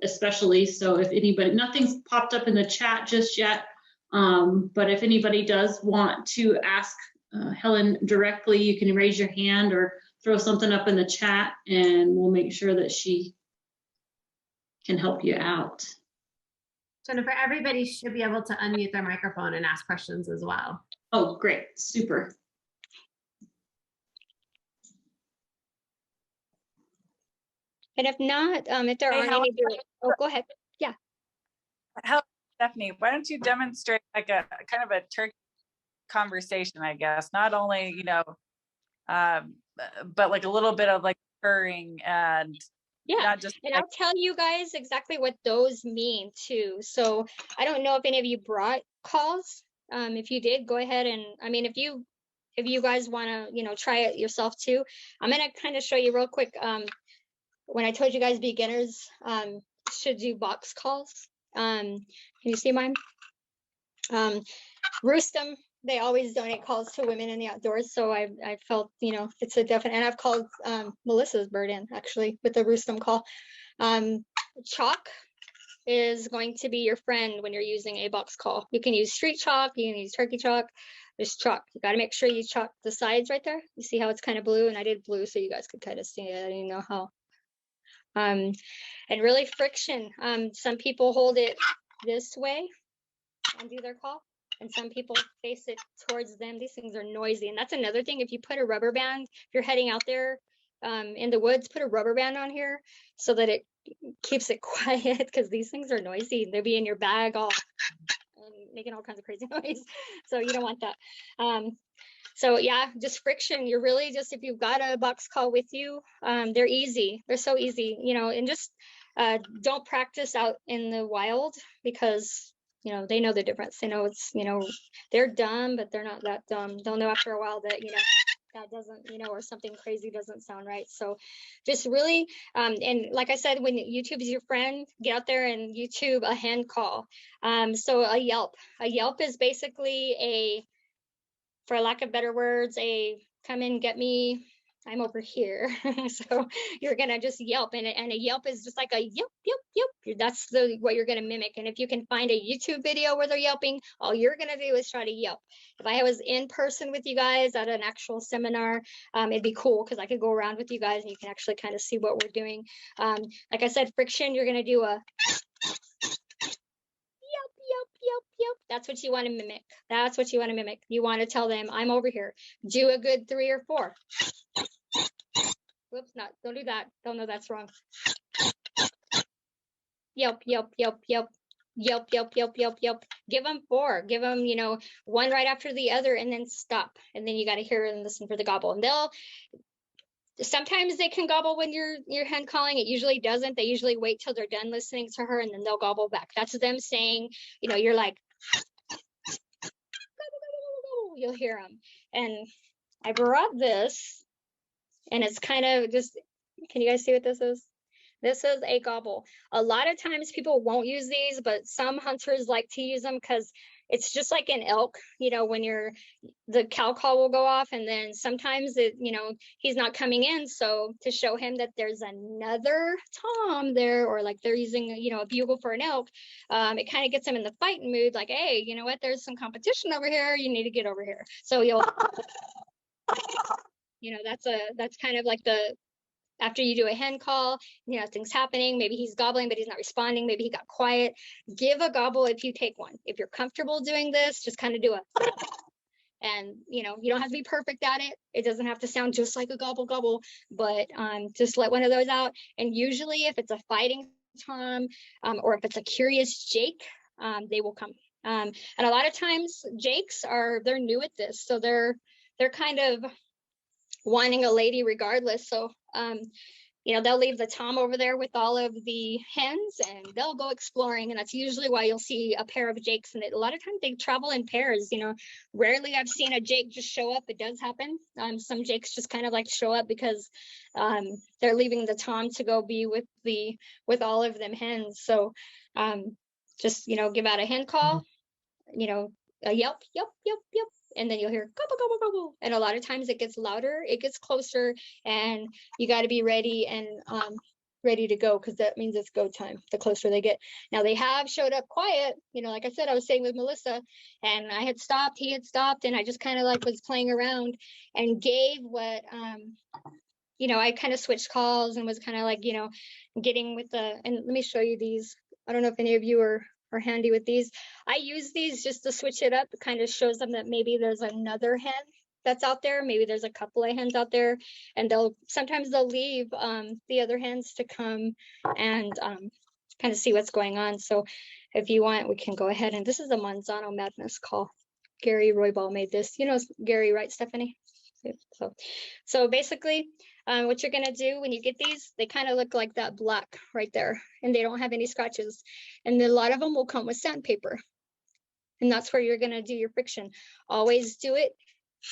especially. So if anybody, nothing's popped up in the chat just yet, but if anybody does want to ask Helen directly, you can raise your hand or throw something up in the chat, and we'll make sure that she can help you out. Jennifer, everybody should be able to unmute their microphone and ask questions as well. Oh, great, super. And if not, if there aren't any, oh, go ahead. Yeah. Stephanie, why don't you demonstrate like a kind of a turkey conversation, I guess, not only, you know, but like a little bit of like purring and not just. And I'll tell you guys exactly what those mean too. So I don't know if any of you brought calls. If you did, go ahead, and I mean, if you guys want to, you know, try it yourself too. I'm gonna kind of show you real quick. When I told you guys beginners should do box calls. Can you see mine? Roostum, they always donate calls to Women in the Outdoors. So I felt, you know, it's a definite, and I've called Melissa's bird in actually with the Roostum call. Chalk is going to be your friend when you're using a box call. You can use street chalk, you can use turkey chalk. There's chalk. You got to make sure you chalk the sides right there. You see how it's kind of blue, and I did blue so you guys could kind of see it. I didn't know how. And really friction. Some people hold it this way and do their call, and some people face it towards them. These things are noisy, and that's another thing. If you put a rubber band, if you're heading out there in the woods, put a rubber band on here so that it keeps it quiet, because these things are noisy. They'll be in your bag all making all kinds of crazy noise, so you don't want that. So yeah, just friction. You're really just, if you've got a box call with you, they're easy. They're so easy, you know, and just don't practice out in the wild, because, you know, they know the difference. They know it's, you know, they're dumb, but they're not that dumb. They'll know after a while that, you know, that doesn't, you know, or something crazy doesn't sound right. So just really, and like I said, when YouTube is your friend, get out there and YouTube a hand call. So a Yelp is basically for lack of better words, a come in, get me, I'm over here. So you're gonna just Yelp, and a Yelp is just like a yelp, yelp, yelp. That's what you're gonna mimic. And if you can find a YouTube video where they're yelping, all you're gonna do is try to Yelp. If I was in person with you guys at an actual seminar, it'd be cool, because I could go around with you guys and you can actually kind of see what we're doing. Like I said, friction, you're gonna do a yelp, yelp, yelp, yep. That's what you want to mimic. That's what you want to mimic. You want to tell them, I'm over here. Do a good 3 or 4. Whoops, don't do that. Don't know that's wrong. Yelp, yelp, yelp, yelp. Yelp, yelp, yelp, yelp, yelp. Give them 4. Give them, one right after the other, and then stop. And then you got to hear and listen for the gobble. And sometimes they can gobble when you're hand calling. It usually doesn't. They usually wait till they're done listening to her, and then they'll gobble back. That's them saying, you're like, gobble, gobble, gobble. You'll hear them. And I brought this, and it's kind of just, can you guys see what this is? This is a gobble. A lot of times people won't use these, but some hunters like to use them because it's just like an elk, when the cow call will go off, and then sometimes he's not coming in. So to show him that there's another tom there, or like they're using, a bugle for an elk, it kind of gets him in the fighting mood. Like, hey, you know what? There's some competition over here. You need to get over here. So that's kind of like after you do a hen call, things happening. Maybe he's gobbling, but he's not responding. Maybe he got quiet. Give a gobble if you take one. If you're comfortable doing this, just kind of do and you don't have to be perfect at it. It doesn't have to sound just like a gobble gobble, but just let one of those out. And usually if it's a fighting tom, or if it's a curious jake, they will come. And a lot of times jakes they're new at this. So they're kind of wanting a lady regardless. So they'll leave the tom over there with all of the hens, and they'll go exploring. And that's usually why you'll see a pair of jakes. And a lot of times they travel in pairs. Rarely I've seen a jake just show up. It does happen. Some jakes just kind of like show up because they're leaving the tom to go be with all of them hens. So just give out a hen call, a yelp, yelp, yelp, yelp. And then you'll hear gobble, gobble, gobble. And a lot of times it gets louder, it gets closer, and you got to be ready and ready to go, because that means it's go time the closer they get. Now they have showed up quiet, like I said, I was saying with Melissa, and I had stopped, he had stopped, and I just kind of like was playing around and gave what I kind of switched calls and was kind of like getting with and let me show you these. I don't know if any of you are handy with these. I use these just to switch it up. It kind of shows them that maybe there's another hen that's out there. Maybe there's a couple of hens out there, and sometimes they'll leave the other hens to come and kind of see what's going on. So if you want, we can go ahead, and this is a Manzano Madness call. Gary Roybal made this. Gary, right, Stephanie? So basically, what you're going to do when you get these, they kind of look like that black right there, and they don't have any scratches. And a lot of them will come with sandpaper. And that's where you're going to do your friction. Always do it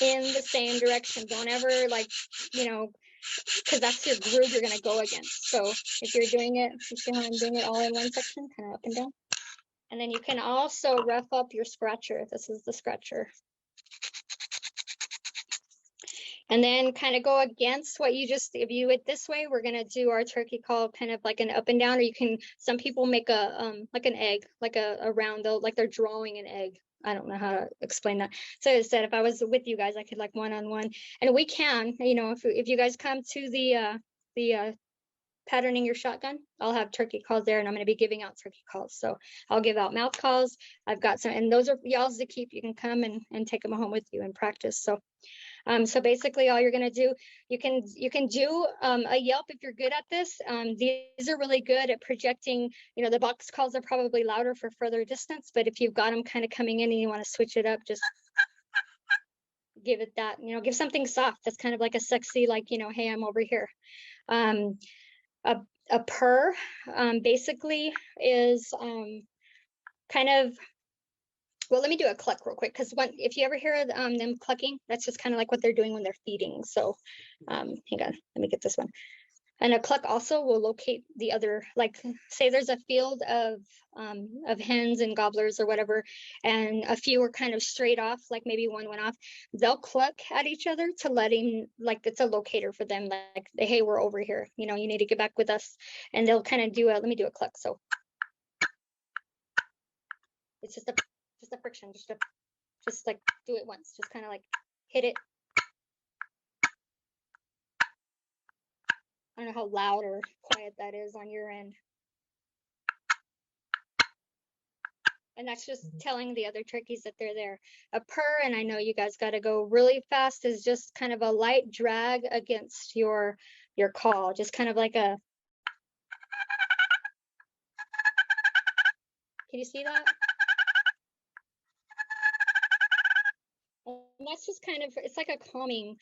in the same direction. Don't ever because that's your groove you're going to go against. So if you're doing it, you see how I'm doing it all in one section, kind of up and down. And then you can also rough up your scratcher. This is the scratcher. And then kind of go against what if you it this way, we're going to do our turkey call kind of like an up and down, or some people make like an egg, like a round, like they're drawing an egg. I don't know how to explain that. So I said, if I was with you guys, I could like one-on-one, and we can, if you guys come to the patterning your shotgun, I'll have turkey calls there, and I'm going to be giving out turkey calls. So I'll give out mouth calls. I've got some, and those are y'all's to keep. You can come and take them home with you and practice. So basically all you're going to do, you can do a yelp if you're good at this. These are really good at projecting, the box calls are probably louder for further distance, but if you've got them kind of coming in and you want to switch it up, just give it that, give something soft. That's kind of like a sexy, like, hey, I'm over here. A purr basically is kind of, well, let me do a cluck real quick, because if you ever hear them clucking, that's just kind of like what they're doing when they're feeding. So hang on, let me get this one. And a cluck also will locate the other, like say there's a field of hens and gobblers or whatever, and a few are kind of straight off, like maybe one went off. They'll cluck at each other to letting, like it's a locator for them, like, hey, we're over here, you need to get back with us. And they'll kind of let me do a cluck. So it's just a friction, just like do it once, just kind of like hit it. I don't know how loud or quiet that is on your end. And that's just telling the other turkeys that they're there. A purr, and I know you guys got to go really fast, is just kind of a light drag against your call, just kind of like a. Can you see that? And that's just kind of, it's like a calming.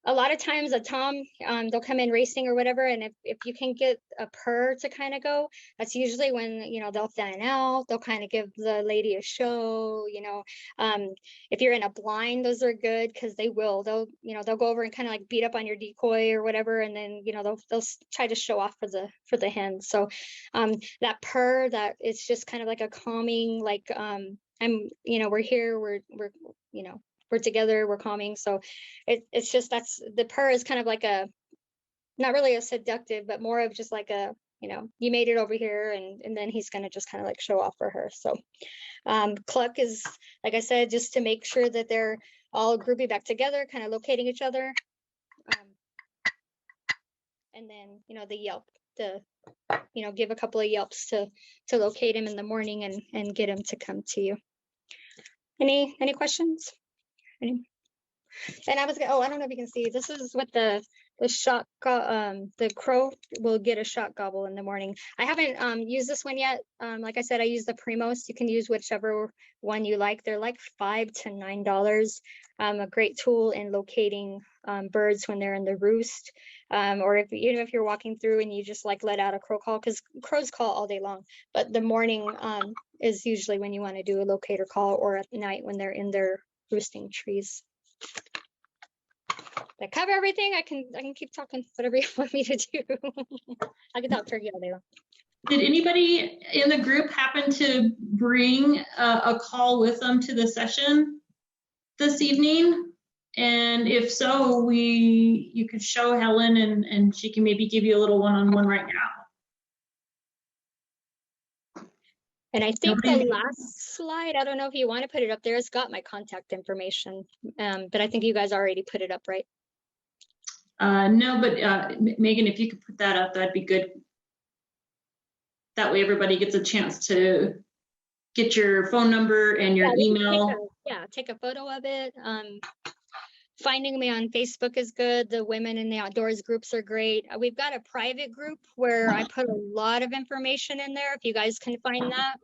A lot of times a tom, they'll come in racing or whatever, and if you can get a purr to kind of go, that's usually when, you know, they'll fan out, they'll kind of give the lady a show, you know. If you're in a blind, those are good because they'll go over and kind of like beat up on your decoy or whatever, and then, you know, they'll try to show off for the hen. So that purr, that it's just kind of like a calming, like you know, we're here, we're you know, we're together, we're calming. So it's just, that's the purr is kind of like a, not really a seductive, but more of just like a, you know, you made it over here, and then he's going to just kind of like show off for her. So cluck is, like I said, just to make sure that they're all grouping back together, kind of locating each other. And then, you know, the yelp, you know, give a couple of yelps to locate him in the morning and get him to come to you. Any questions? And I was gonna, I don't know if you can see, this is what the crow will get a shot gobble in the morning. I haven't used this one yet. Like I said, I use the Primos. You can use whichever one you like. They're like $5 to $9. A great tool in locating birds when they're in the roost, or even if you're walking through and you just like let out a crow call, because crows call all day long, but the morning is usually when you want to do a locator call, or at night when they're in their roosting trees. I cover everything. I can keep talking, whatever you want me to do. I can talk turkey all day long. Did anybody in the group happen to bring a call with them to the session this evening? And if so, you could show Helen, and she can maybe give you a little one-on-one right now. And I think the last slide, I don't know if you want to put it up there, it's got my contact information, but I think you guys already put it up, right? No, but Megan, if you could put that up, that'd be good. That way everybody gets a chance to get your phone number and your email. Take a photo of it. Finding me on Facebook is good. The Women in the Outdoors groups are great. We've got a private group where I put a lot of information in there, if you guys can find that.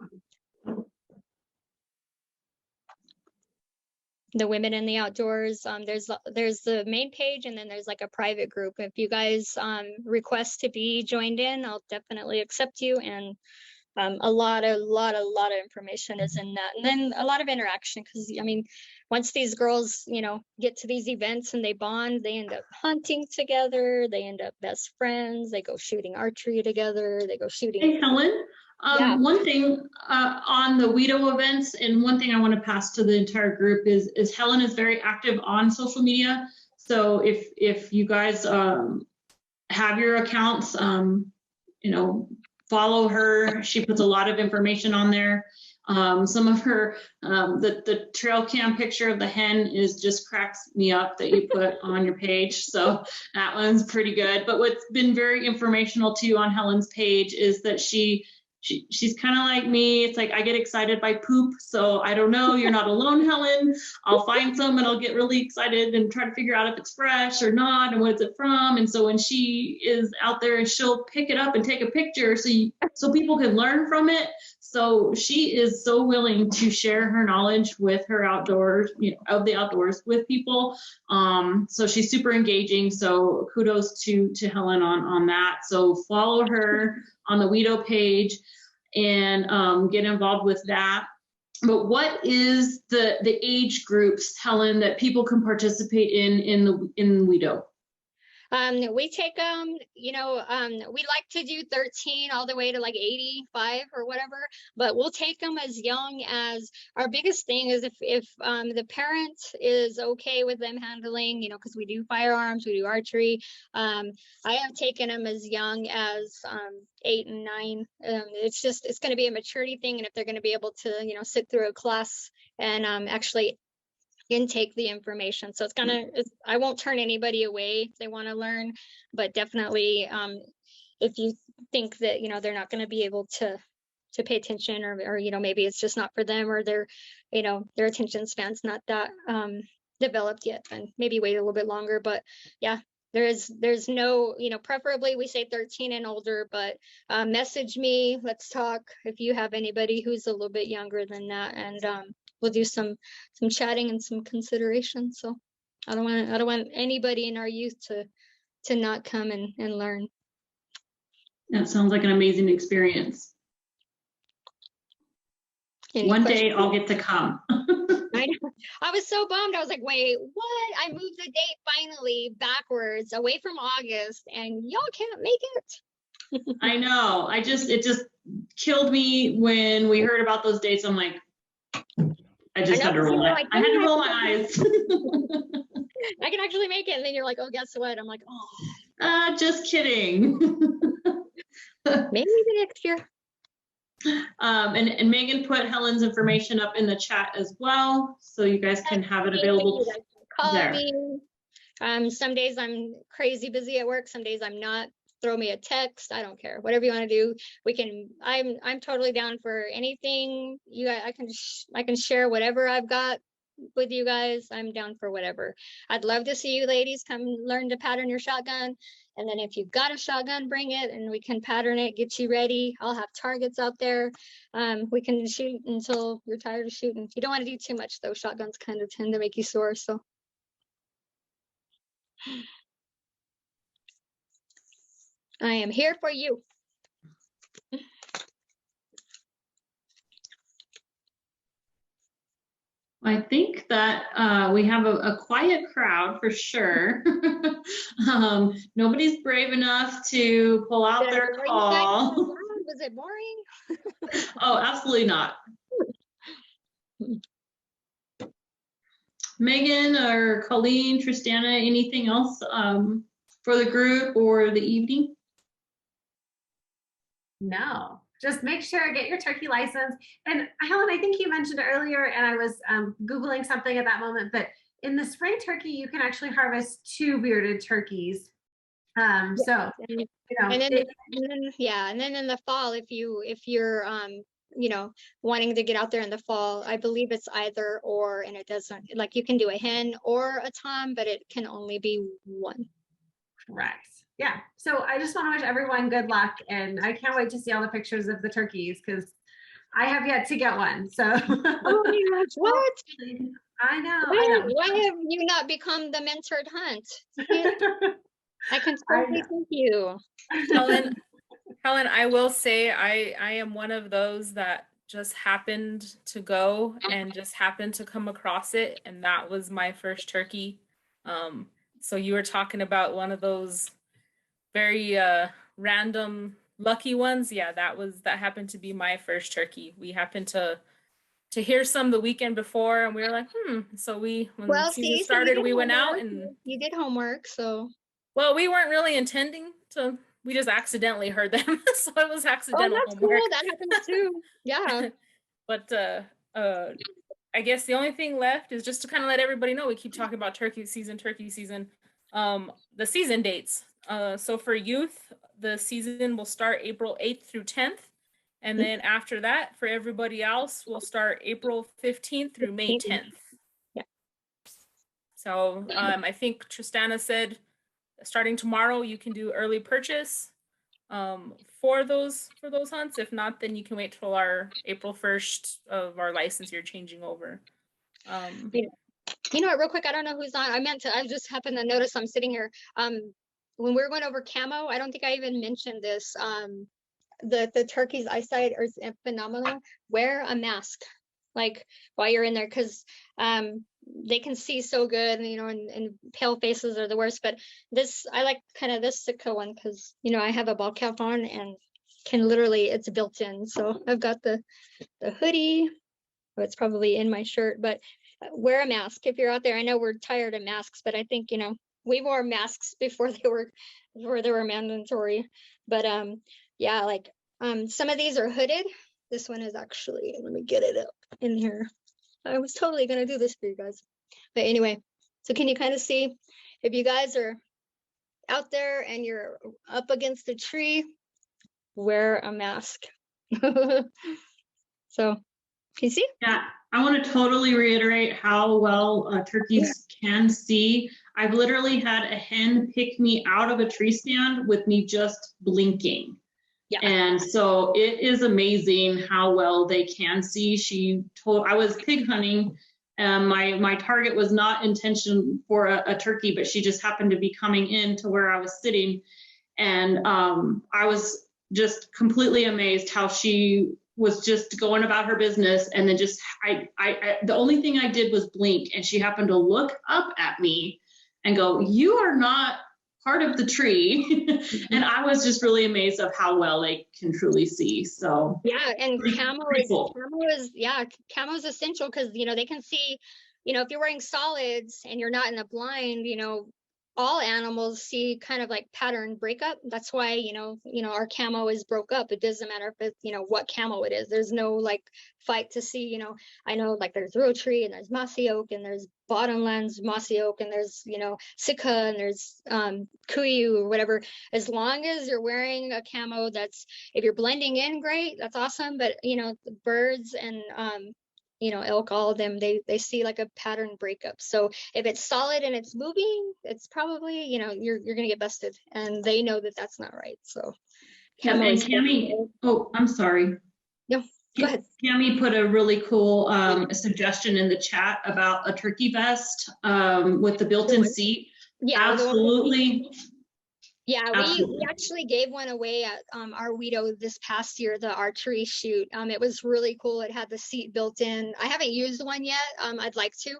The Women in the Outdoors, there's the main page, and then there's like a private group. If you guys request to be joined in, I'll definitely accept you. And a lot of information is in that, and then a lot of interaction, because I mean, once these girls, you know, get to these events and they bond, they end up hunting together, they end up best friends, they go shooting archery together, they go shooting. Hey Helen, one thing on the WIDO events, and one thing I want to pass to the entire group is Helen is very active on social media. So if you guys have your accounts, you know, follow her. She puts a lot of information on there. Some of her, the trail cam picture of the hen is just cracks me up that you put on your page. So that one's pretty good. But what's been very informational too on Helen's page is that she's kind of like me. It's like, I get excited by poop. So I don't know, you're not alone, Helen. I'll find some and I'll get really excited and try to figure out if it's fresh or not and what is it from. And so when she is out there, and she'll pick it up and take a picture so people can learn from it. So she is so willing to share her knowledge with her outdoors, you know, of the outdoors with people. So she's super engaging. So kudos to Helen on that. So follow her on the WIDO page and get involved with that. But what is the age groups, Helen, that people can participate in WIDO? We take them, you know, we like to do 13 all the way to like 85 or whatever, but we'll take them as young as, our biggest thing is if the parent is okay with them handling, you know, because we do firearms, we do archery. I have taken them as young as 8 and 9. It's going to be a maturity thing. And if they're going to be able to, you know, sit through a class and actually intake the information. So I won't turn anybody away if they want to learn, but definitely if you think that, you know, they're not going to be able to pay attention, or maybe it's just not for them, or their attention span's not that developed yet, and maybe wait a little bit longer. But yeah, there's no, preferably we say 13 and older, but message me, let's talk if you have anybody who's a little bit younger than that, and we'll do some chatting and some consideration. So I don't want anybody in our youth to not come and learn. That sounds like an amazing experience. One day I'll get to come. I know. I was so bummed. I was like, wait, what? I moved the date finally backwards away from August, and y'all can't make it. I know. It just killed me when we heard about those dates. I'm like, I had to roll my eyes. I can actually make it. And then you're like, oh, guess what? I'm like, oh. Just kidding. Maybe the next year. And Megan put Helen's information up in the chat as well, so you guys can have it available Call there. me. Some days I'm crazy busy at work. Some days I'm not. Throw me a text. I don't care. Whatever you want to do, we can. I'm totally down for anything. I can share whatever I've got with you guys. I'm down for whatever. I'd love to see you ladies come learn to pattern your shotgun. And then if you've got a shotgun, bring it and we can pattern it, get you ready. I'll have targets out there. We can shoot until you're tired of shooting. You don't want to do too much though. Shotguns kind of tend to make you sore. So I am here for you. I think that we have a quiet crowd for sure. Nobody's brave enough to pull out their call. Was it boring? Oh, absolutely not. Megan or Colleen, Tristana, anything else for the group or the evening? No, just make sure, get your turkey license. And Helen, I think you mentioned earlier, and I was Googling something at that moment, but in the spring turkey, you can actually harvest 2 bearded turkeys. So, and then in the fall, if you're wanting to get out there in the fall, I believe it's either or, and it doesn't, like, you can do a hen or a tom, but it can only be one. Correct. Yeah. So I just want to wish everyone good luck, and I can't wait to see all the pictures of the turkeys because I have yet to get one. So oh my gosh, what? I know. Why have you not become the mentored hunt? I can totally thank you. Helen, I will say I am one of those that just happened to go and just happened to come across it, and that was my first turkey. So you were talking about one of those very random lucky ones. Yeah, that happened to be my first turkey. We happened to hear some the weekend before, and we were like, So when the season started, we went out and you did homework. So well, we weren't really intending to. We just accidentally heard them, so it was accidental that's homework. Cool. That happens too. Yeah. But I guess the only thing left is just to kind of let everybody know, we keep talking about turkey season. The season dates. So for youth, the season will start April 8th through 10th. And then after that, for everybody else, we'll start April 15th through May 10th. Yeah. So I think Tristana said starting tomorrow, you can do early purchase for those hunts. If not, then you can wait till our April 1st of our license year changing over. You know what, real quick, I don't know who's on. I just happened to notice I'm sitting here. When we were going over camo, I don't think I even mentioned this. The turkey's eyesight is phenomenal. Wear a mask, like, while you're in there, because they can see so good, and pale faces are the worst. But I like kind of this Sitka one because, I have a ball cap on and can literally, it's built in. So I've got the hoodie. Oh, it's probably in my shirt, but wear a mask if you're out there. I know we're tired of masks, but I think, we wore masks before they were mandatory. But yeah, like some of these are hooded. This one is actually, let me get it up in here. I was totally gonna do this for you guys. But anyway, so can you kind of see if you guys are out there and you're up against a tree, wear a mask. So you see? Yeah, I want to totally reiterate how well turkeys can see. I've literally had a hen pick me out of a tree stand with me just blinking. Yeah. And so it is amazing how well they can see. I was pig hunting, and my target was not intention for a turkey, but she just happened to be coming in to where I was sitting. And I was just completely amazed how she was just going about her business. And then just, the only thing I did was blink, and she happened to look up at me and go, "You are not part of the tree." And I was just really amazed of how well they can truly see. So yeah, and pretty camo cool. is essential because they can see, if you're wearing solids and you're not in the blind, all animals see kind of like pattern breakup. That's why our camo is broke up. It doesn't matter if it's what camo it is. There's no like fight to see. I know like there's rotary and there's mossy oak and there's bottomlands mossy oak and there's Sitka and there's Kuyu or whatever. As long as you're wearing a camo, if you're blending in, great, that's awesome. But the birds and elk, all of them, they see like a pattern breakup. So if it's solid and it's moving, it's probably you're gonna get busted, and they know that that's not right. So Yeah, and Cami, I'm sorry. No, go ahead. Cami put a really cool suggestion in the chat about a turkey vest with the built-in seat. Yeah, absolutely. Yeah, we actually gave one away at our WEDO this past year, the archery shoot. It was really cool. It had the seat built in. I haven't used one yet. I'd like to,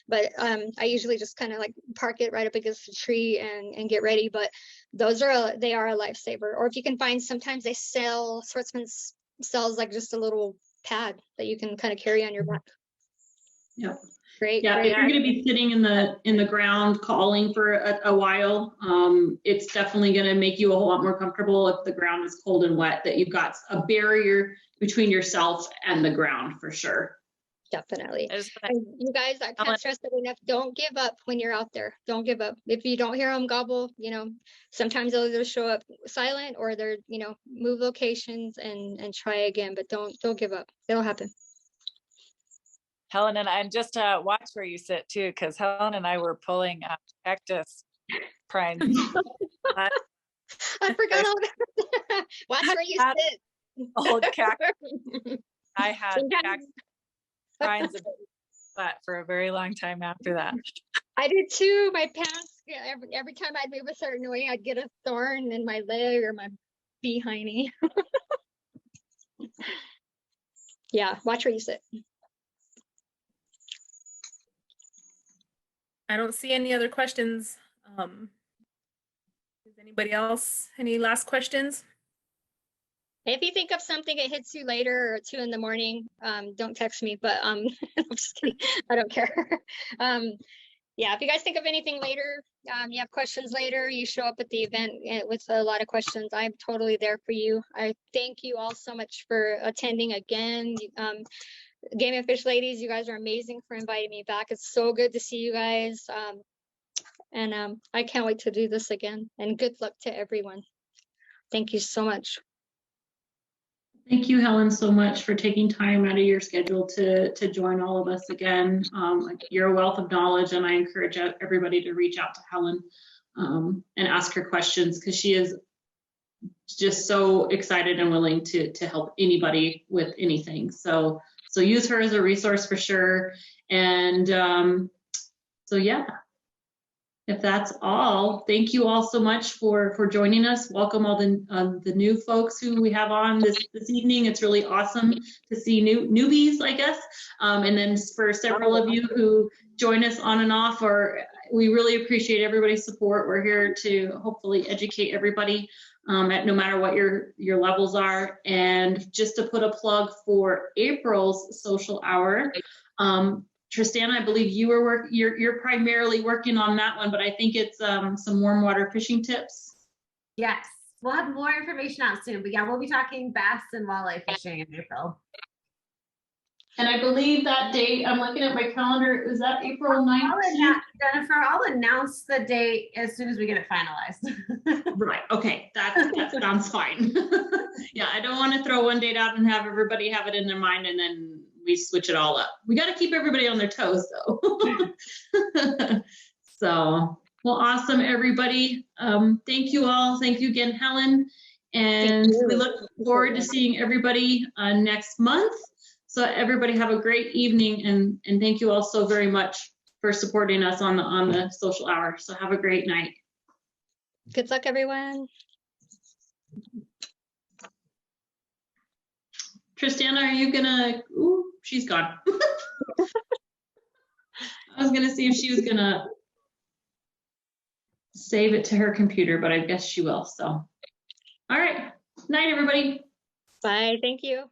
but I usually just kind of like park it right up against the tree and get ready. But they are a lifesaver. Or if you can find, sometimes they sell, Sportsman sells like just a little pad that you can kind of carry on your back. Yeah. Great. Yeah, great. if you're going to be sitting in the ground calling for a while, it's definitely going to make you a whole lot more comfortable if the ground is cold and wet, that you've got a barrier between yourself and the ground for sure. Definitely. And you guys, I can't stress that enough. Don't give up when you're out there. Don't give up. If you don't hear them gobble, sometimes they'll either show up silent or they're, move locations and try again, but don't give up. It'll happen. Helen, and just watch where you sit too, because Helen and I were pulling cactus prime. I forgot all that. Watch where you sit. Old cactus. I had cactus pines for a very long time after that. I did too. My pants, every time I'd move a certain way, I'd get a thorn in my leg or my behiney. Yeah, watch where you sit. I don't see any other questions. Does anybody else? Any last questions? If you think of something, it hits you later or 2 a.m, don't text me, but I'm just kidding. I don't care. Yeah, if you guys think of anything later, you have questions later, you show up at the event with a lot of questions, I'm totally there for you. I thank you all so much for attending again. Game and Fish ladies, you guys are amazing for inviting me back. It's so good to see you guys. And I can't wait to do this again. And good luck to everyone. Thank you so much. Thank you, Helen, so much for taking time out of your schedule to join all of us again. You're a wealth of knowledge, and I encourage everybody to reach out to Helen and ask her questions, because she is just so excited and willing to help anybody with anything. So use her as a resource for sure. And so yeah, if that's all, thank you all so much for joining us. Welcome all the new folks who we have on this evening. It's really awesome to see newbies, I guess. And then for several of you who join us on and off, we really appreciate everybody's support. We're here to hopefully educate everybody at no matter what your levels are. And just to put a plug for April's social hour, Tristan, I believe you're primarily working on that one, but I think it's some warm water fishing tips. Yes, we'll have more information out soon, but yeah, we'll be talking bass and walleye fishing in April. And I believe that date, I'm looking at my calendar, is that April 19th? Jennifer, I'll announce the date as soon as we get it finalized. Right, okay, that sounds fine. Yeah, I don't want to throw one date out and have everybody have it in their mind and then we switch it all up. We got to keep everybody on their toes though. So, well, awesome, everybody. Thank you all. Thank you again, Helen. And we look forward to seeing everybody next month. So everybody have a great evening and thank you all so very much for supporting us on the social hour. So have a great night. Good luck, everyone. Tristana, are you gonna, ooh, she's gone. I was gonna see if she was gonna save it to her computer, but I guess she will, so. All right, night, everybody. Bye, thank you.